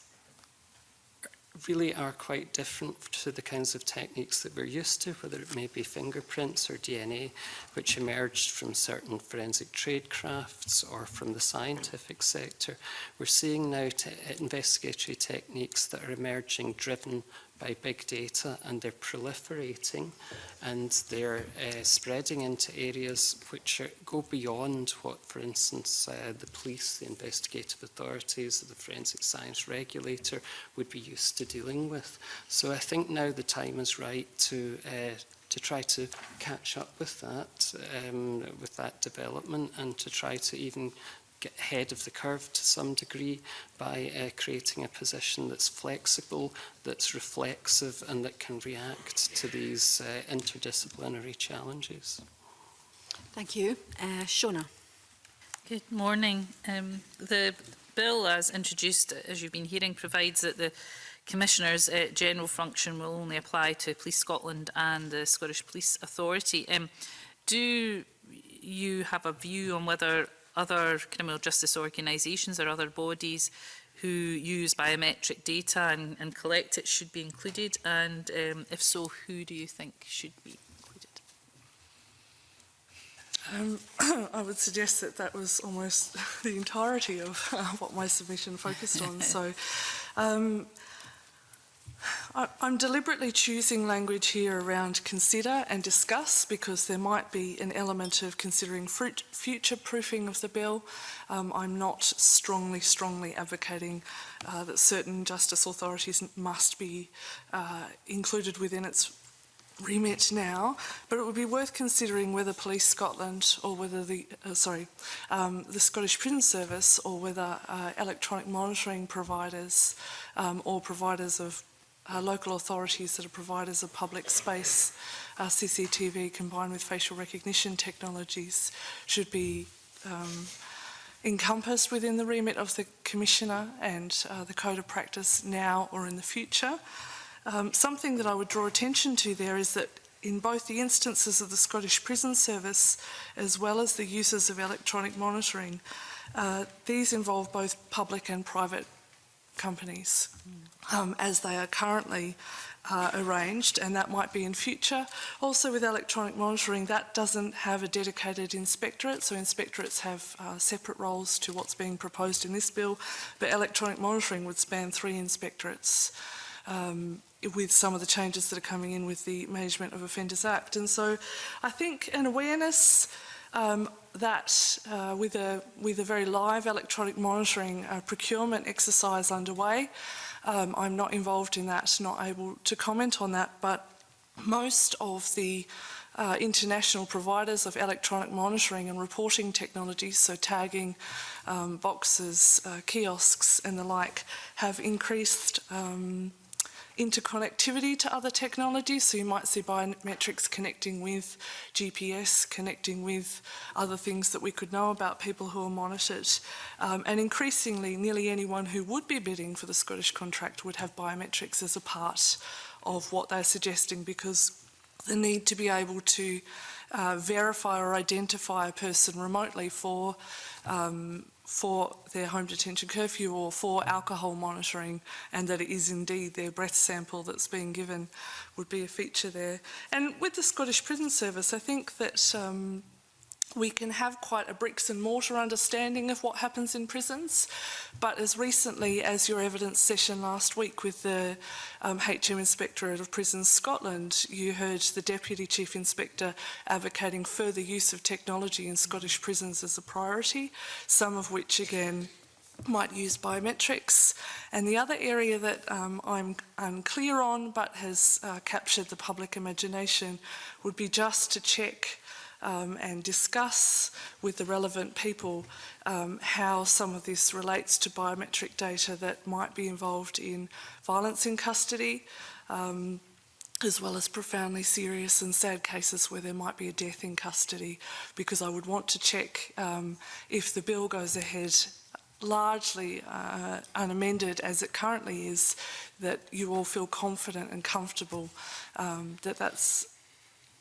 really are quite different to the kinds of techniques that we're used to, whether it may be fingerprints or DNA, which emerged from certain forensic trade crafts or from the scientific sector. We're seeing now investigatory techniques that are emerging driven by big data, and they're proliferating, and they're spreading into areas which go beyond what, for instance, the police, the investigative authorities, the forensic science regulator would be used to dealing with. So I think now the time is right to try to catch up with that development, and to try to even get ahead of the curve to some degree by creating a position that's flexible, that's reflexive, and that can react to these interdisciplinary challenges. Thank you. Shona. Good morning. The bill, as introduced, as you've been hearing, provides that the Commissioner's general function will only apply to Police Scotland and the Scottish Police Authority. Do you have a view on whether other criminal justice organisations or other bodies who use biometric data and collect it should be included? And if so, who do you think should be included? I would suggest that that was almost the entirety of what my submission focused on. So I'm deliberately choosing language here around consider and discuss, because there might be an element of considering future-proofing of the bill. I'm not strongly advocating that certain justice authorities must be included within its remit now, but it would be worth considering whether Police Scotland or whether the Scottish Prison Service, or whether electronic monitoring providers or providers of local authorities that are providers of public space, CCTV combined with facial recognition technologies, should be encompassed within the remit of the Commissioner and the Code of Practice now or in the future. Something that I would draw attention to there is that in both the instances of the Scottish Prison Service as well as the uses of electronic monitoring, these involve both public and private companies, as they are currently arranged, and that might be in future. Also with electronic monitoring, that doesn't have a dedicated inspectorate, so inspectorates have separate roles to what's being proposed in this bill, but electronic monitoring would span 3 inspectorates, with some of the changes that are coming in with the Management of Offenders Act. And so I think an awareness that with a very live electronic monitoring procurement exercise underway, I'm not involved in that, not able to comment on that, but most of the international providers of electronic monitoring and reporting technologies, so tagging, boxes, kiosks and the like, have increased interconnectivity to other technologies. So you might see biometrics connecting with GPS, connecting with other things that we could know about people who are monitored. And increasingly, nearly anyone who would be bidding for the Scottish contract would have biometrics as a part of what they're suggesting, because the need to be able to verify or identify a person remotely for their home detention curfew or for alcohol monitoring, and that it is indeed their breath sample that's being given, would be a feature there. And with the Scottish Prison Service, I think that we can have quite a bricks and mortar understanding of what happens in prisons, but as recently as your evidence session last week with the HM Inspectorate of Prisons Scotland, you heard the Deputy Chief Inspector advocating further use of technology in Scottish prisons as a priority, some of which again might use biometrics. And the other area that I'm unclear on but has captured the public imagination would be just to check and discuss with the relevant people how some of this relates to biometric data that might be involved in violence in custody, as well as profoundly serious and sad cases where there might be a death in custody, because I would want to check if the bill goes ahead largely unamended as it currently is, that you all feel confident and comfortable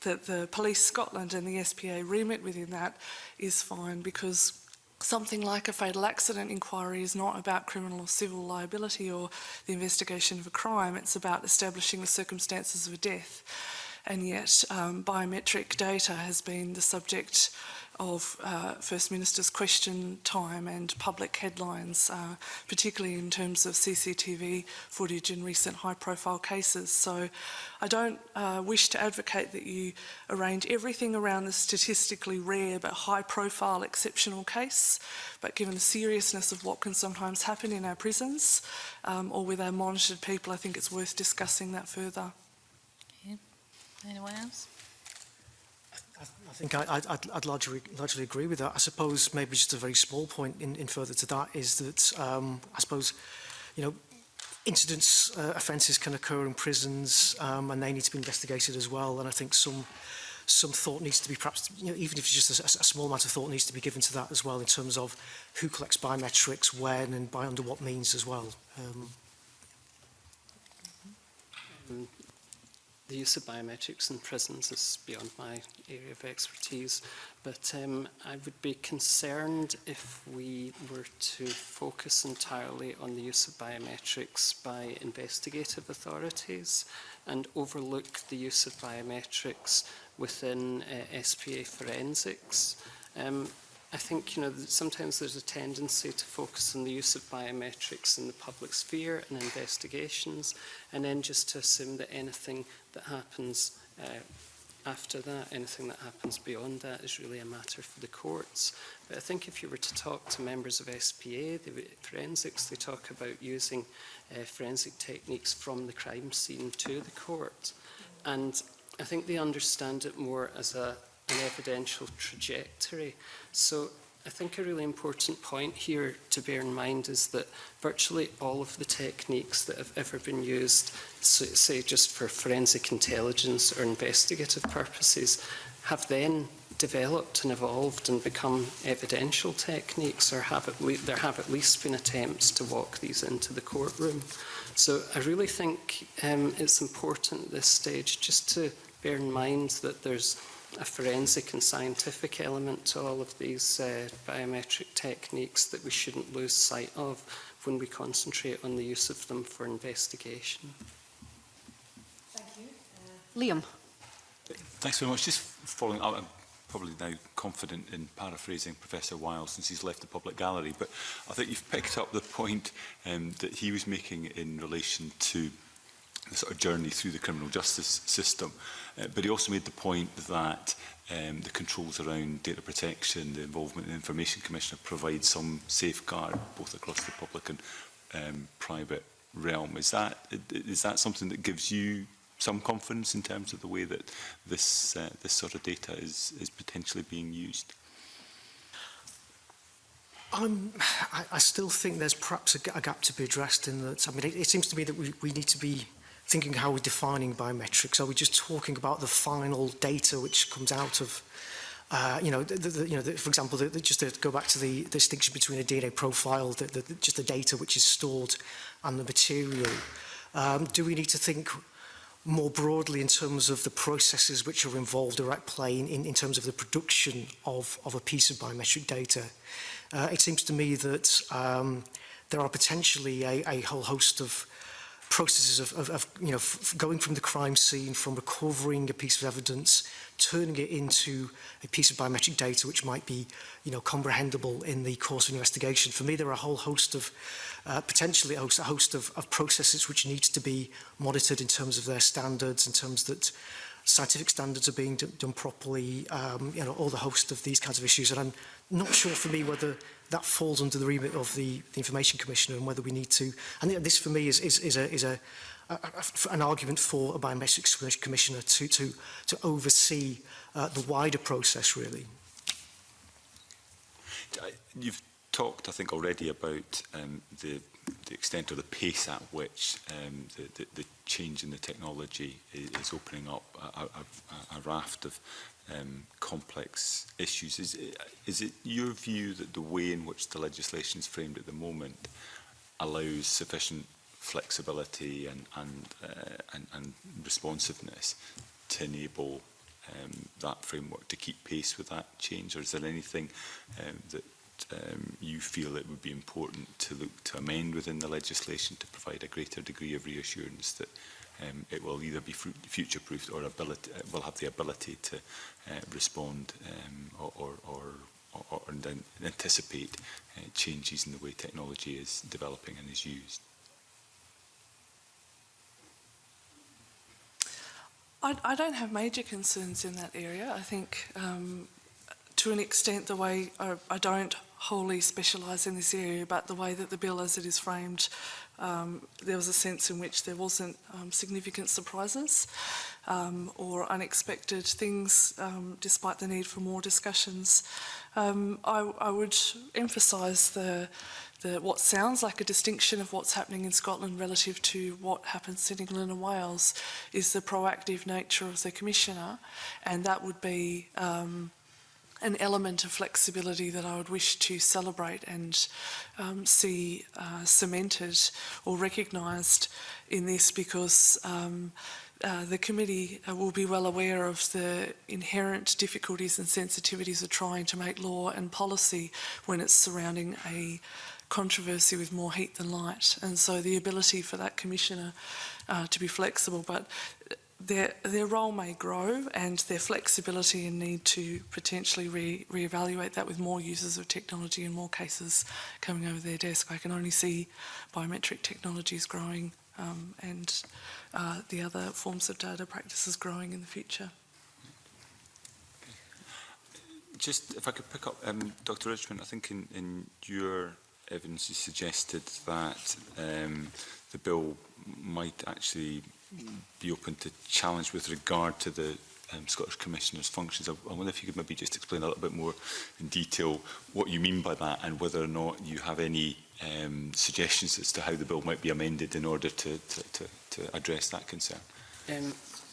that the Police Scotland and the SPA remit within that is fine, because something like a fatal accident inquiry is not about criminal or civil liability or the investigation of a crime. It's about establishing the circumstances of a death. And yet biometric data has been the subject of First Minister's question time and public headlines, particularly in terms of CCTV footage in recent high-profile cases. So I don't wish to advocate that you arrange everything around the statistically rare but high-profile exceptional case, but given the seriousness of what can sometimes happen in our prisons or with our monitored people, I think it's worth discussing that further. Okay. Anyone else? I think I'd largely agree with that. I suppose maybe just a very small point in further to that is that I suppose, you know, incidents, offences can occur in prisons and they need to be investigated as well. And I think some thought needs to be perhaps, you know, even if it's just a small amount of thought needs to be given to that as well in terms of who collects biometrics, when and by under what means as well. The use of biometrics in prisons is beyond my area of expertise, but I would be concerned if we were to focus entirely on the use of biometrics by investigative authorities and overlook the use of biometrics within SPA forensics. I think, you know, sometimes there's a tendency to focus on the use of biometrics in the public sphere and investigations, and then just to assume that anything that happens after that, anything that happens beyond that is really a matter for the courts. But I think if you were to talk to members of SPA, the forensics, they talk about using forensic techniques from the crime scene to the court. And I think they understand it more as an evidential trajectory. So I think a really important point here to bear in mind is that virtually all of the techniques that have ever been used, say just for forensic intelligence or investigative purposes, have then developed and evolved and become evidential techniques, or there have at least been attempts to walk these into the courtroom. So I really think it's important at this stage just to bear in mind that there's a forensic and scientific element to all of these biometric techniques that we shouldn't lose sight of when we concentrate on the use of them for investigation. Thank you. Liam. Thanks very much. Just following up, I'm probably now confident in paraphrasing Professor Wiles since he's left the public gallery, but I think you've picked up the point that he was making in relation to the sort of journey through the criminal justice system. But he also made the point that the controls around data protection, the involvement in the Information Commissioner provide some safeguard both across the public and private realm. Is that something that gives you some confidence in terms of the way that this sort of data is potentially being used? I still think there's perhaps a gap to be addressed in that. I mean, it seems to me that we need to be thinking how we're defining biometrics. Are we just talking about the final data which comes out of, for example, just to go back to the distinction between a DNA profile, just the data which is stored and the material. Do we need to think more broadly in terms of the processes which are involved or at play in terms of the production of a piece of biometric data? It seems to me that there are potentially a whole host of processes of going from the crime scene, from recovering a piece of evidence, turning it into a piece of biometric data which might be, comprehensible in the course of investigation. For me, there are a whole host of, potentially a host of processes which needs to be monitored in terms of their standards, in terms that scientific standards are being done properly, all the host of these kinds of issues. And I'm not sure for me whether that falls under the remit of the Information Commissioner and whether we need to. And this for me is an argument for a biometrics commissioner to oversee the wider process, really. You've talked, I think, already about the extent or the pace at which the change in the technology is opening up a raft of complex issues. Is it your view that the way in which the legislation is framed at the moment allows sufficient flexibility and responsiveness to enable that framework to keep pace with that change, or is there anything that you feel it would be important to look to amend within the legislation to provide a greater degree of reassurance that it will either be future-proofed or will have the ability to respond or anticipate changes in the way technology is developing and is used. I don't have major concerns in that area. I think to an extent the way, I don't wholly specialise in this area, but the way that the bill as it is framed, there was a sense in which there wasn't significant surprises or unexpected things, despite the need for more discussions. I would emphasise what sounds like a distinction of what's happening in Scotland relative to what happens in England and Wales is the proactive nature of the Commissioner, and that would be an element of flexibility that I would wish to celebrate and see cemented or recognised in this, because the committee will be well aware of the inherent difficulties and sensitivities of trying to make law and policy when it's surrounding a controversy with more heat than light. And so the ability for that Commissioner to be flexible, but their role may grow, and their flexibility and need to potentially reevaluate that with more users of technology and more cases coming over their desk. I can only see biometric technologies growing and the other forms of data practices growing in the future. Just if I could pick up, Dr. Richmond, I think in your evidence you suggested that the bill might actually be open to challenge with regard to the Scottish Commissioner's functions. I wonder if you could maybe just explain a little bit more in detail what you mean by that, and whether or not you have any suggestions as to how the bill might be amended in order to address that concern.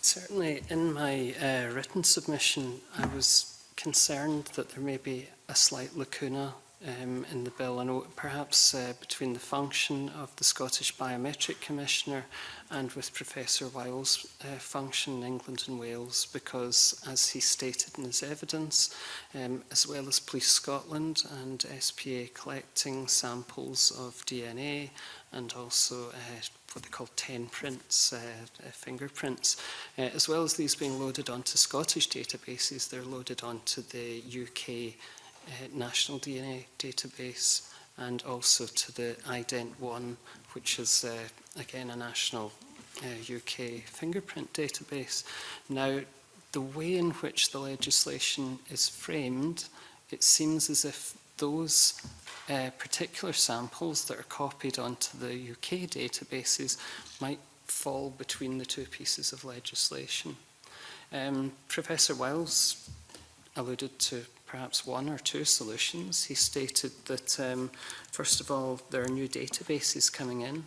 Certainly in my written submission I was concerned that there may be a slight lacuna in the bill, and perhaps between the function of the Scottish Biometric Commissioner and with Professor Wiles' function in England and Wales, because as he stated in his evidence, as well as Police Scotland and SPA collecting samples of DNA and also what they call 10 prints, fingerprints, as well as these being loaded onto Scottish databases, they're loaded onto the UK National DNA database and also to the Ident1, which is again a national UK fingerprint database. Now, the way in which the legislation is framed, it seems as if those particular samples that are copied onto the UK databases might fall between the two pieces of legislation. Professor Wiles alluded to perhaps one or two solutions. He stated that, first of all, there are new databases coming in,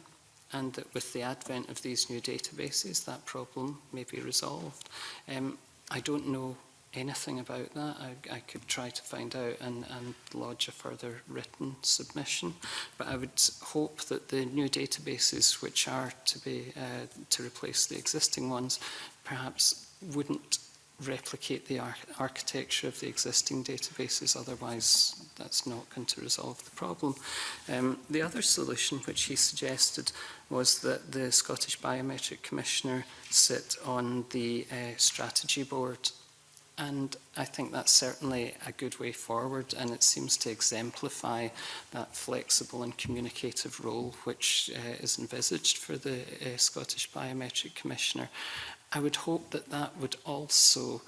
and that with the advent of these new databases, that problem may be resolved. I don't know anything about that. I could try to find out and lodge a further written submission, but I would hope that the new databases, which are to be to replace the existing ones, perhaps wouldn't replicate the architecture of the existing databases, otherwise that's not going to resolve the problem. The other solution which he suggested was that the Scottish Biometric Commissioner sit on the strategy board, and I think that's certainly a good way forward, and it seems to exemplify that flexible and communicative role which is envisaged for the Scottish Biometric Commissioner. I would hope that that would also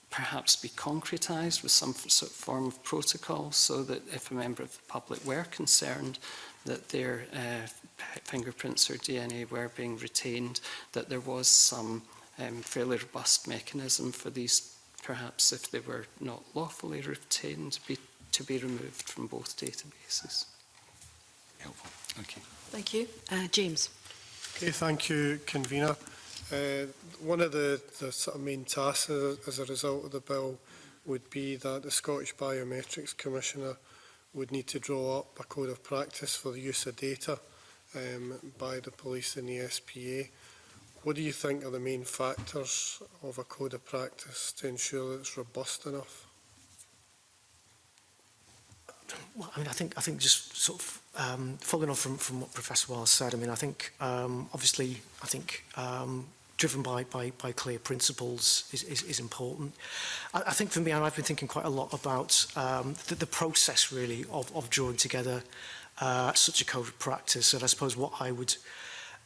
perhaps be concretised with some sort of form of protocol, so that if a member of the public were concerned that their fingerprints or DNA were being retained, that there was some fairly robust mechanism for these, perhaps if they were not lawfully retained, to be removed from both databases. Helpful. Thank you. Thank you. James. Okay, thank you, Convener. One of the sort of main tasks as a result of the bill would be that the Scottish Biometrics Commissioner would need to draw up a code of practice for the use of data by the police and the SPA. What do you think are the main factors of a code of practice to ensure that it's robust enough? Well, I mean, I think just sort of following on from what Professor Wiles said, I mean, I think obviously, driven by clear principles is important. I think for me, I've been thinking quite a lot about the process really of drawing together such a code of practice. And I suppose what I would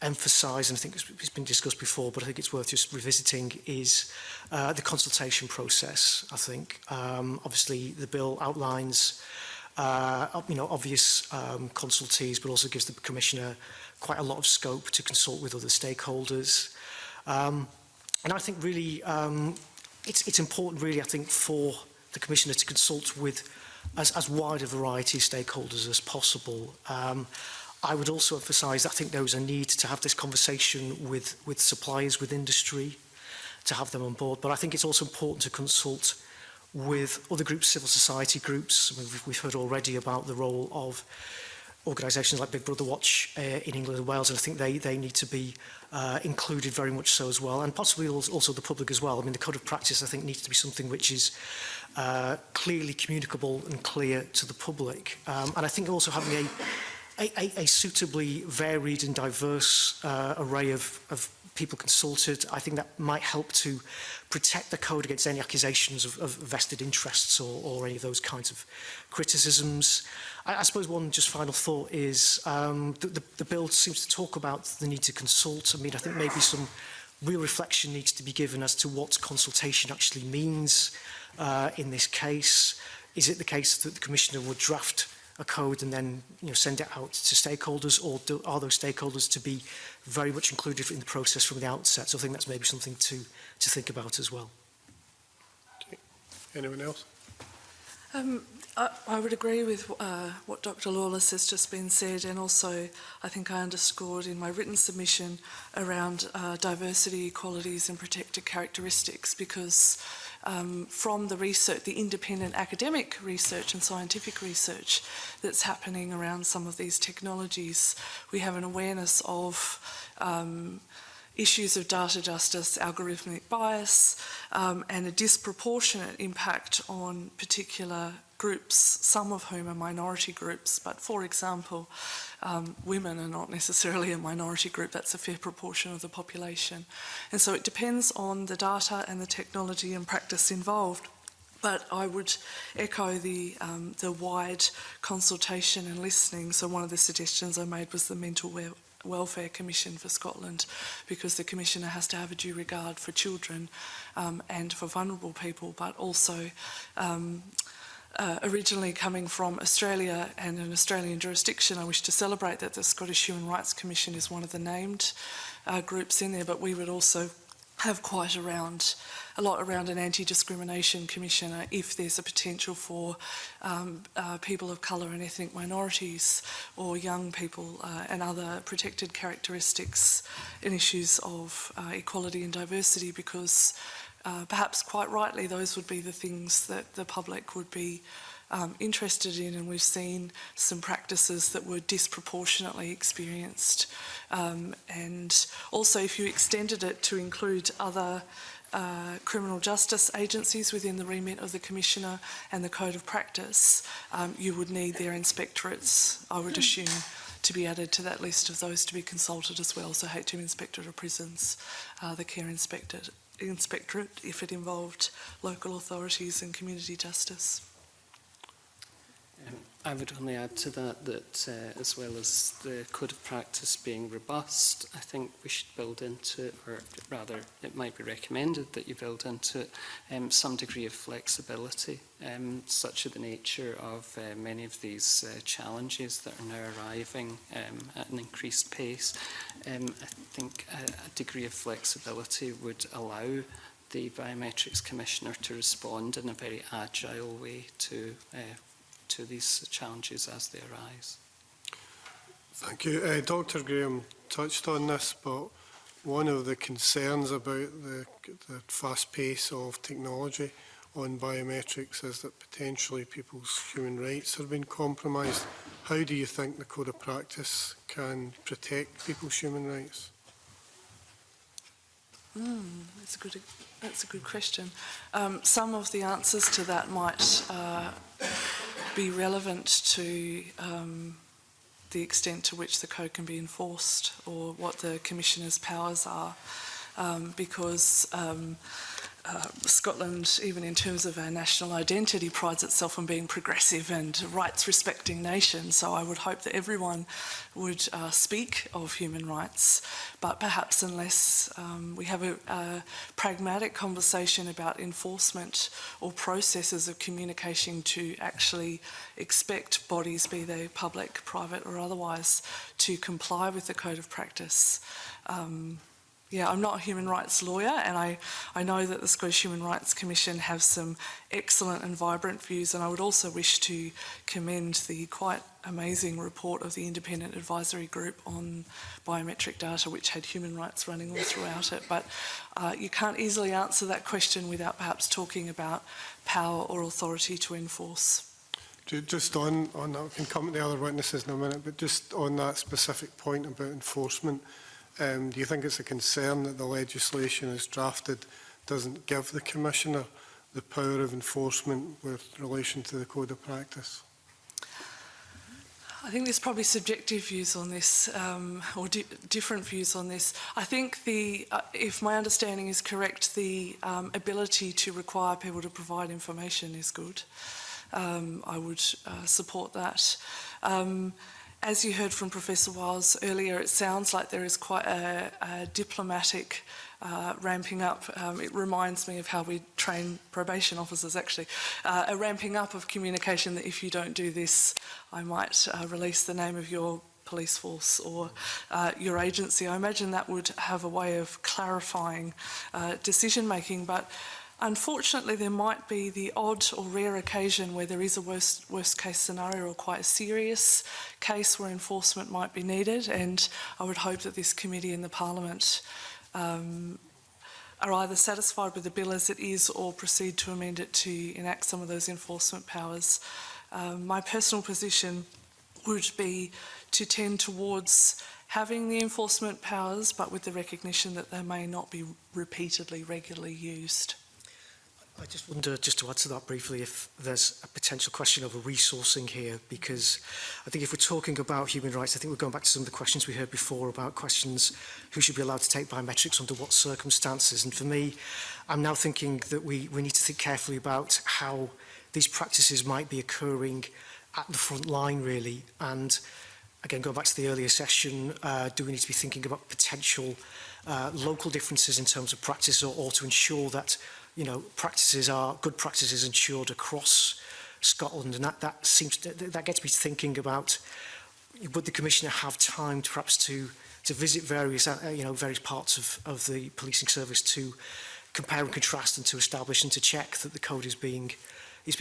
emphasise, and I think it's been discussed before, but I think it's worth just revisiting, is the consultation process. I think obviously the bill outlines obvious consultees, but also gives the Commissioner quite a lot of scope to consult with other stakeholders. And I think really it's important really, I think, for the Commissioner to consult with as wide a variety of stakeholders as possible. I would also emphasise that I think there is a need to have this conversation with suppliers, with industry, to have them on board. But I think it's also important to consult with other groups, civil society groups. I mean, we've heard already about the role of organisations like Big Brother Watch in England and Wales, and I think they need to be included very much so as well, and possibly also the public as well. I mean, the code of practice, I think, needs to be something which is clearly communicable and clear to the public. And I think also having a suitably varied and diverse array of people consulted, I think that might help to protect the code against any accusations of vested interests or any of those kinds of criticisms. I suppose one just final thought is the bill seems to talk about the need to consult. I mean, I think maybe some real reflection needs to be given as to what consultation actually means in this case. Is it the case that the Commissioner would draft a code and then send it out to stakeholders, or are those stakeholders to be very much included in the process from the outset? So I think that's maybe something to think about as well. Okay. Anyone else? I would agree with what Dr. Lawless has just been said, and also I think I underscored in my written submission around diversity, equalities and protected characteristics, because from the research, the independent academic research and scientific research that's happening around some of these technologies, we have an awareness of issues of data justice, algorithmic bias, and a disproportionate impact on particular groups, some of whom are minority groups, but for example, women are not necessarily a minority group. That's a fair proportion of the population. And so it depends on the data and the technology and practice involved. But I would echo the wide consultation and listening. So one of the suggestions I made was the Mental Welfare Commission for Scotland, because the Commissioner has to have a due regard for children and for vulnerable people, but also originally coming from Australia and an Australian jurisdiction, I wish to celebrate that the Scottish Human Rights Commission is one of the named groups in there, but we would also have quite a lot around an anti-discrimination commissioner if there's a potential for people of colour and ethnic minorities or young people and other protected characteristics in issues of equality and diversity, because perhaps quite rightly those would be the things that the public would be interested in, and we've seen some practices that were disproportionately experienced. And also, if you extended it to include other criminal justice agencies within the remit of the Commissioner and the Code of Practice, you would need their inspectorates, I would assume, to be added to that list of those to be consulted as well. So HM Inspectorate of Prisons, the Care Inspectorate, if it involved local authorities and community justice. I would only add to that as well as the Code of Practice being robust, I think we should build into it, or rather it might be recommended that you build into it some degree of flexibility, such as the nature of many of these challenges that are now arriving at an increased pace. I think a degree of flexibility would allow the Biometrics Commissioner to respond in a very agile way to these challenges as they arise. Thank you. Dr. Graham touched on this, but one of the concerns about the fast pace of technology on biometrics is that potentially people's human rights have been compromised. How do you think the Code of Practice can protect people's human rights? That's a good question. Some of the answers to that might be relevant to the extent to which the code can be enforced or what the Commissioner's powers are, because Scotland, even in terms of our national identity, prides itself on being progressive and rights-respecting nation. So I would hope that everyone would speak of human rights, but perhaps unless we have a pragmatic conversation about enforcement or processes of communication to actually expect bodies, be they public, private or otherwise, to comply with the Code of Practice. Yeah, I'm not a human rights lawyer, and I know that the Scottish Human Rights Commission have some excellent and vibrant views, and I would also wish to commend the quite amazing report of the Independent Advisory Group on biometric data, which had human rights running all throughout it. But you can't easily answer that question without perhaps talking about power or authority to enforce. Just on that, we can come to the other witnesses in a minute, but just on that specific point about enforcement, do you think it's a concern that the legislation as drafted doesn't give the Commissioner the power of enforcement with relation to the Code of Practice? I think there's probably subjective views on this, or different views on this. I think if my understanding is correct, the ability to require people to provide information is good. I would support that. As you heard from Professor Wiles earlier, it sounds like there is quite a diplomatic ramping up. It reminds me of how we train probation officers, actually. A ramping up of communication that if you don't do this, I might release the name of your police force or your agency. I imagine that would have a way of clarifying decision making, but unfortunately, there might be the odd or rare occasion where there is a worst case scenario or quite a serious case where enforcement might be needed, and I would hope that this committee and the Parliament are either satisfied with the bill as it is or proceed to amend it to enact some of those enforcement powers. My personal position would be to tend towards having the enforcement powers, but with the recognition that they may not be repeatedly, regularly used. I just wonder, just to add to that briefly, if there's a potential question of a resourcing here, because I think if we're talking about human rights, I think we're going back to some of the questions we heard before about questions who should be allowed to take biometrics under what circumstances. And for me, I'm now thinking that we need to think carefully about how these practices might be occurring at the front line, really. And again, going back to the earlier session, do we need to be thinking about potential local differences in terms of practice, or to ensure that good practices ensured across Scotland, and that gets me thinking about, would the Commissioner have time perhaps to visit various parts of the policing service to compare and contrast and to establish and to check that the code is being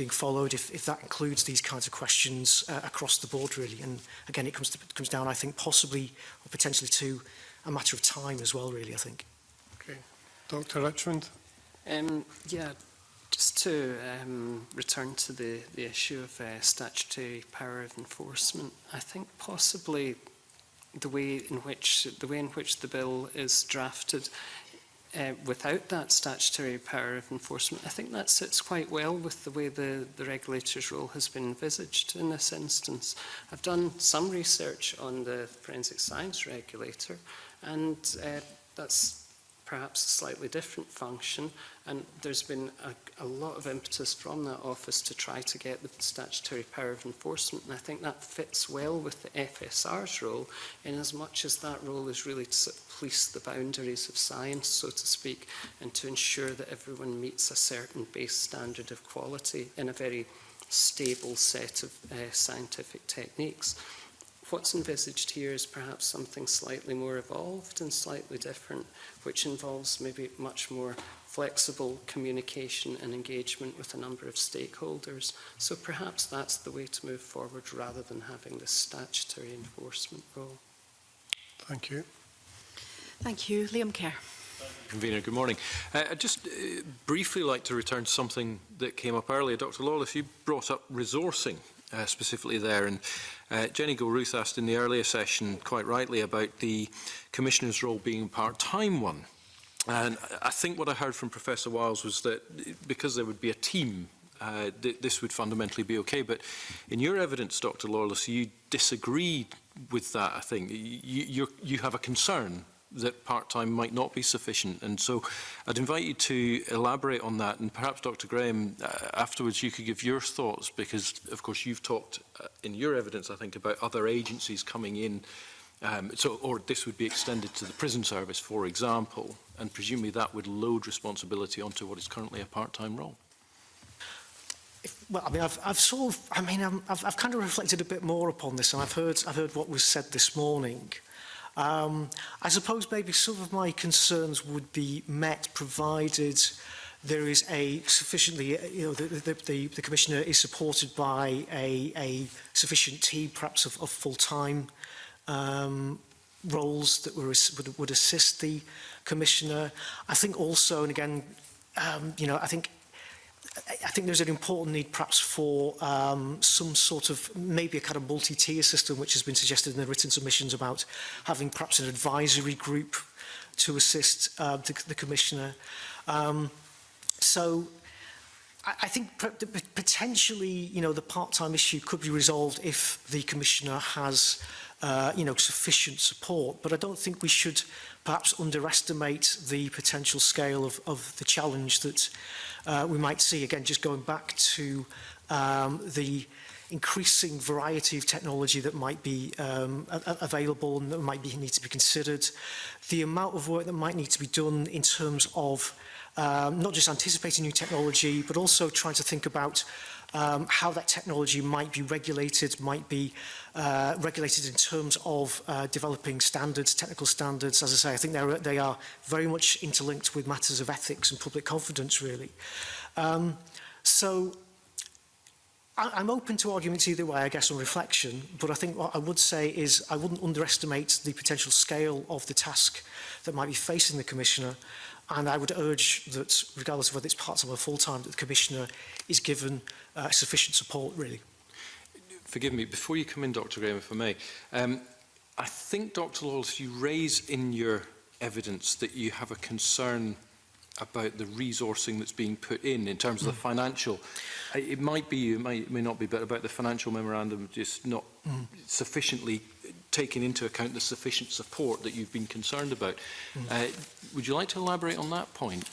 followed, if that includes these kinds of questions across the board, really. And again, it comes down, I think, possibly or potentially to a matter of time as well, really, I think. Okay. Dr. Richmond? Yeah, just to return to the issue of statutory power of enforcement, I think possibly the way in which the bill is drafted, without that statutory power of enforcement, I think that sits quite well with the way the regulator's role has been envisaged in this instance. I've done some research on the forensic science regulator, and that's perhaps a slightly different function, and there's been a lot of impetus from that office to try to get the statutory power of enforcement, and I think that fits well with the FSR's role, in as much as that role is really to police the boundaries of science, so to speak, and to ensure that everyone meets a certain base standard of quality in a very stable set of scientific techniques. What's envisaged here is perhaps something slightly more evolved and slightly different, which involves maybe much more flexible communication and engagement with a number of stakeholders. So perhaps that's the way to move forward rather than having this statutory enforcement role. Thank you. Thank you. Liam Kerr. Convener, good morning. I'd just briefly like to return to something that came up earlier. Dr. Lawless, you brought up resourcing specifically there, and Jenny Gilruth asked in the earlier session quite rightly about the Commissioner's role being a part-time one. And I think what I heard from Professor Wiles was that because there would be a team this would fundamentally be okay. But in your evidence, Dr. Lawless, you disagree with that, I think. You have a concern that part-time might not be sufficient. And so I'd invite you to elaborate on that. And perhaps, Dr. Graham, afterwards you could give your thoughts, because, of course, you've talked in your evidence, I think, about other agencies coming in. Or this would be extended to the prison service, for example, and presumably that would load responsibility onto what is currently a part-time role. Well, I mean, I've kind of reflected a bit more upon this, and I've heard what was said this morning. I suppose maybe some of my concerns would be met provided there is a sufficiently, the Commissioner is supported by a sufficient team, perhaps of full-time roles that would assist the Commissioner. I think also, and again, I think there's an important need perhaps for some sort of, maybe a kind of multi-tier system, which has been suggested in the written submissions about having perhaps an advisory group to assist the Commissioner. So I think potentially, the part-time issue could be resolved if the Commissioner has sufficient support, but I don't think we should perhaps underestimate the potential scale of the challenge that we might see. Again, just going back to the increasing variety of technology that might be available and that might need to be considered, the amount of work that might need to be done in terms of not just anticipating new technology, but also trying to think about how that technology might be regulated in terms of developing standards, technical standards. As I say, I think they are very much interlinked with matters of ethics and public confidence, really. So I'm open to arguments either way, I guess, on reflection, but I think what I would say is I wouldn't underestimate the potential scale of the task that might be facing the Commissioner. And I would urge that, regardless of whether it's part-time or full-time, that the Commissioner is given sufficient support, really. Forgive me, before you come in, Dr. Graham, if I may, I think, Dr. Lawless, you raise in your evidence that you have a concern about the resourcing that's being put in terms of the financial. It might be, it may not be, but about the financial memorandum just not sufficiently taking into account the sufficient support that you've been concerned about. Would you like to elaborate on that point?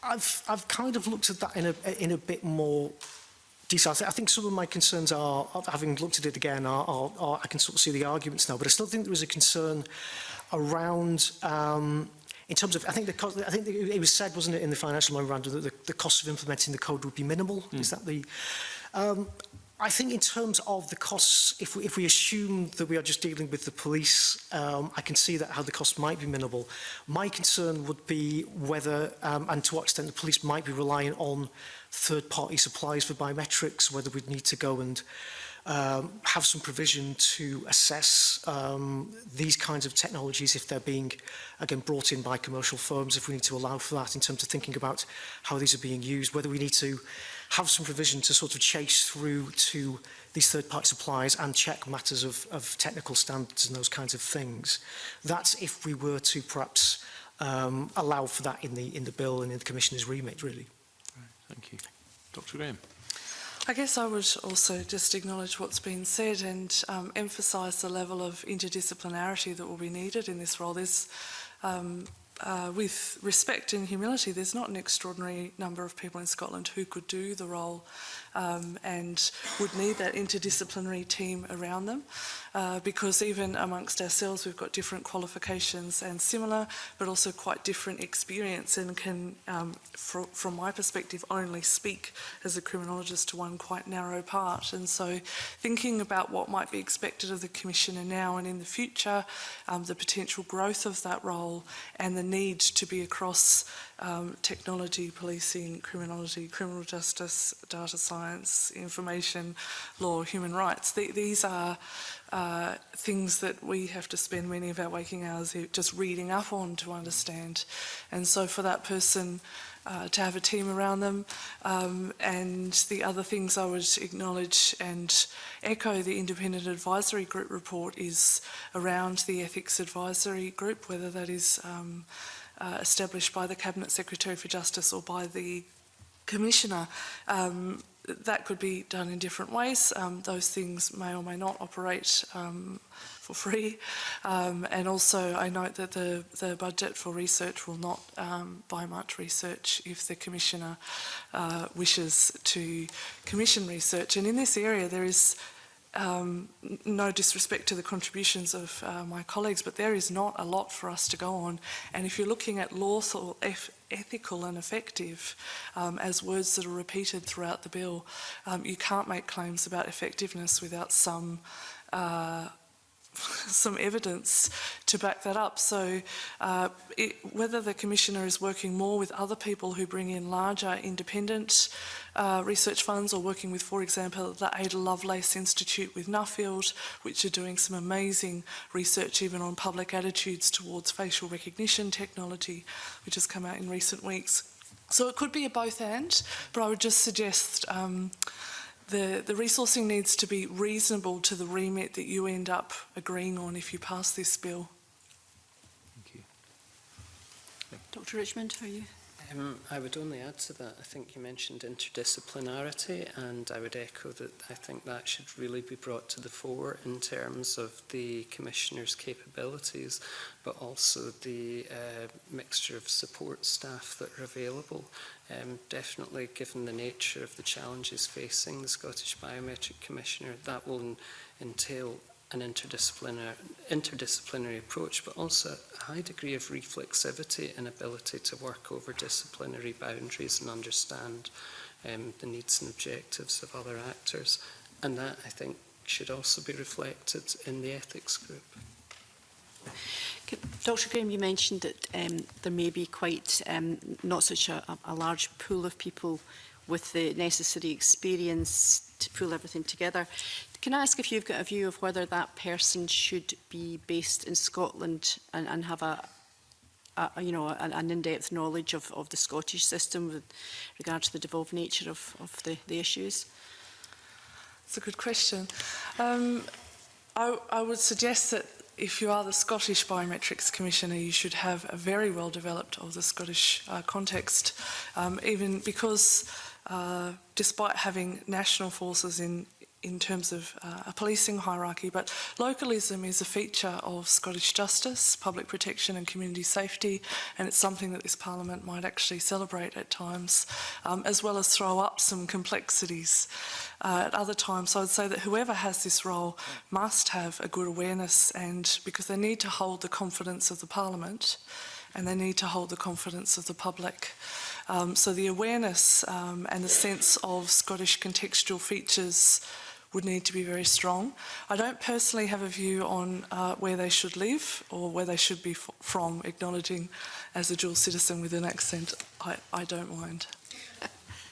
I've kind of looked at that in a bit more detail. I think some of my concerns are, having looked at it again, are I can sort of see the arguments now, but I still think there is a concern around in terms of, I think it was said, wasn't it, in the financial memorandum that the cost of implementing the code would be minimal. Is that the? I think in terms of the costs, if we assume that we are just dealing with the police, I can see that how the cost might be minimal. My concern would be whether, and to what extent, the police might be relying on third-party supplies for biometrics, whether we'd need to go and have some provision to assess these kinds of technologies if they're being, again, brought in by commercial firms, if we need to allow for that in terms of thinking about how these are being used, whether we need to have some provision to sort of chase through to these third-party suppliers and check matters of technical standards and those kinds of things. That's if we were to perhaps allow for that in the bill and in the Commissioner's remit, really. Right, thank you. Dr. Graham. I guess I would also just acknowledge what's been said and emphasise the level of interdisciplinarity that will be needed in this role. There's, with respect and humility, there's not an extraordinary number of people in Scotland who could do the role and would need that interdisciplinary team around them because even amongst ourselves we've got different qualifications and similar but also quite different experience and can, from my perspective, only speak as a criminologist to one quite narrow part. And so thinking about what might be expected of the Commissioner now and in the future, the potential growth of that role and the need to be across technology, policing, criminology, criminal justice, data science, information, law, human rights. These are things that we have to spend many of our waking hours just reading up on to understand. And so for that person to have a team around them, and the other things I would acknowledge and echo the Independent Advisory Group report is around the Ethics Advisory Group, whether that is established by the Cabinet Secretary for Justice or by the Commissioner. That could be done in different ways. Those things may or may not operate for free. And also I note that the budget for research will not buy much research if the Commissioner wishes to commission research. And in this area there is no disrespect to the contributions of my colleagues, but there is not a lot for us to go on. And if you're looking at lawful, ethical and effective as words that are repeated throughout the bill, you can't make claims about effectiveness without some evidence to back that up. So whether the Commissioner is working more with other people who bring in larger independent research funds, or working with, for example, the Ada Lovelace Institute with Nuffield, which are doing some amazing research even on public attitudes towards facial recognition technology, which has come out in recent weeks. So it could be a both and, but I would just suggest the resourcing needs to be reasonable to the remit that you end up agreeing on if you pass this bill. Thank you. Dr. Richmond, are you? I would only add to that, I think you mentioned interdisciplinarity, and I would echo that I think that should really be brought to the fore in terms of the Commissioner's capabilities, but also the mixture of support staff that are available. Definitely, given the nature of the challenges facing the Scottish Biometric Commissioner, that will entail an interdisciplinary approach, but also a high degree of reflexivity and ability to work over disciplinary boundaries and understand the needs and objectives of other actors. And that, I think, should also be reflected in the ethics group. Dr. Graham, you mentioned that there may be quite not such a large pool of people with the necessary experience to pull everything together. Can I ask if you've got a view of whether that person should be based in Scotland and have an in-depth knowledge of the Scottish system with regard to the devolved nature of the issues? That's a good question. I would suggest that if you are the Scottish Biometrics Commissioner, you should have a very well developed of the Scottish context, even because despite having national forces in terms of a policing hierarchy, but localism is a feature of Scottish justice, public protection and community safety, and it's something that this Parliament might actually celebrate at times, as well as throw up some complexities at other times. So I'd say that whoever has this role must have a good awareness, and because they need to hold the confidence of the Parliament and they need to hold the confidence of the public. So the awareness and the sense of Scottish contextual features would need to be very strong. I don't personally have a view on where they should live or where they should be from, acknowledging as a dual citizen with an accent, I don't mind.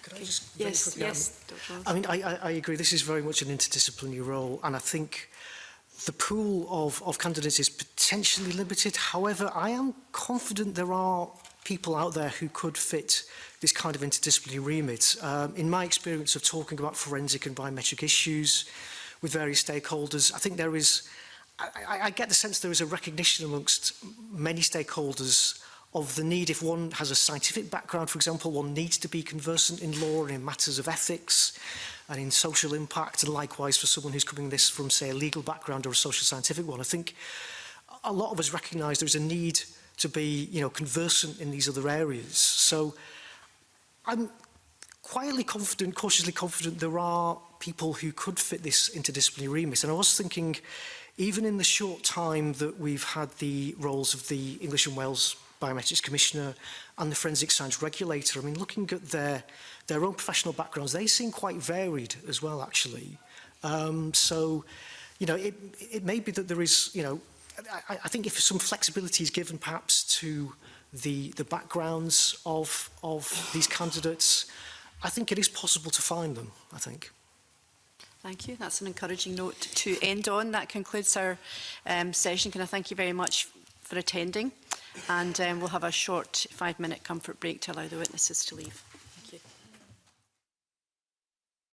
Could I just yes, yes, Dr. I mean, I agree, this is very much an interdisciplinary role, and I think the pool of candidates is potentially limited. However, I am confident there are people out there who could fit this kind of interdisciplinary remit. In my experience of talking about forensic and biometric issues with various stakeholders, I think there is, I get the sense there is a recognition amongst many stakeholders of the need, if one has a scientific background, for example, one needs to be conversant in law and in matters of ethics and in social impact, and likewise for someone who's coming this from, say, a legal background or a social scientific one. I think a lot of us recognise there's a need to be, conversant in these other areas. So I'm quietly confident, cautiously confident there are people who could fit this interdisciplinary remit. And I was thinking, even in the short time that we've had the roles of the English and Wales Biometrics Commissioner and the Forensic Science Regulator, I mean, looking at their own professional backgrounds, they seem quite varied as well, actually. So, it may be that there is, I think if some flexibility is given perhaps to the backgrounds of these candidates, I think it is possible to find them, I think. Thank you. That's an encouraging note to end on. That concludes our session. Can I thank you very much for attending? And we'll have a short 5-minute comfort break to allow the witnesses to leave.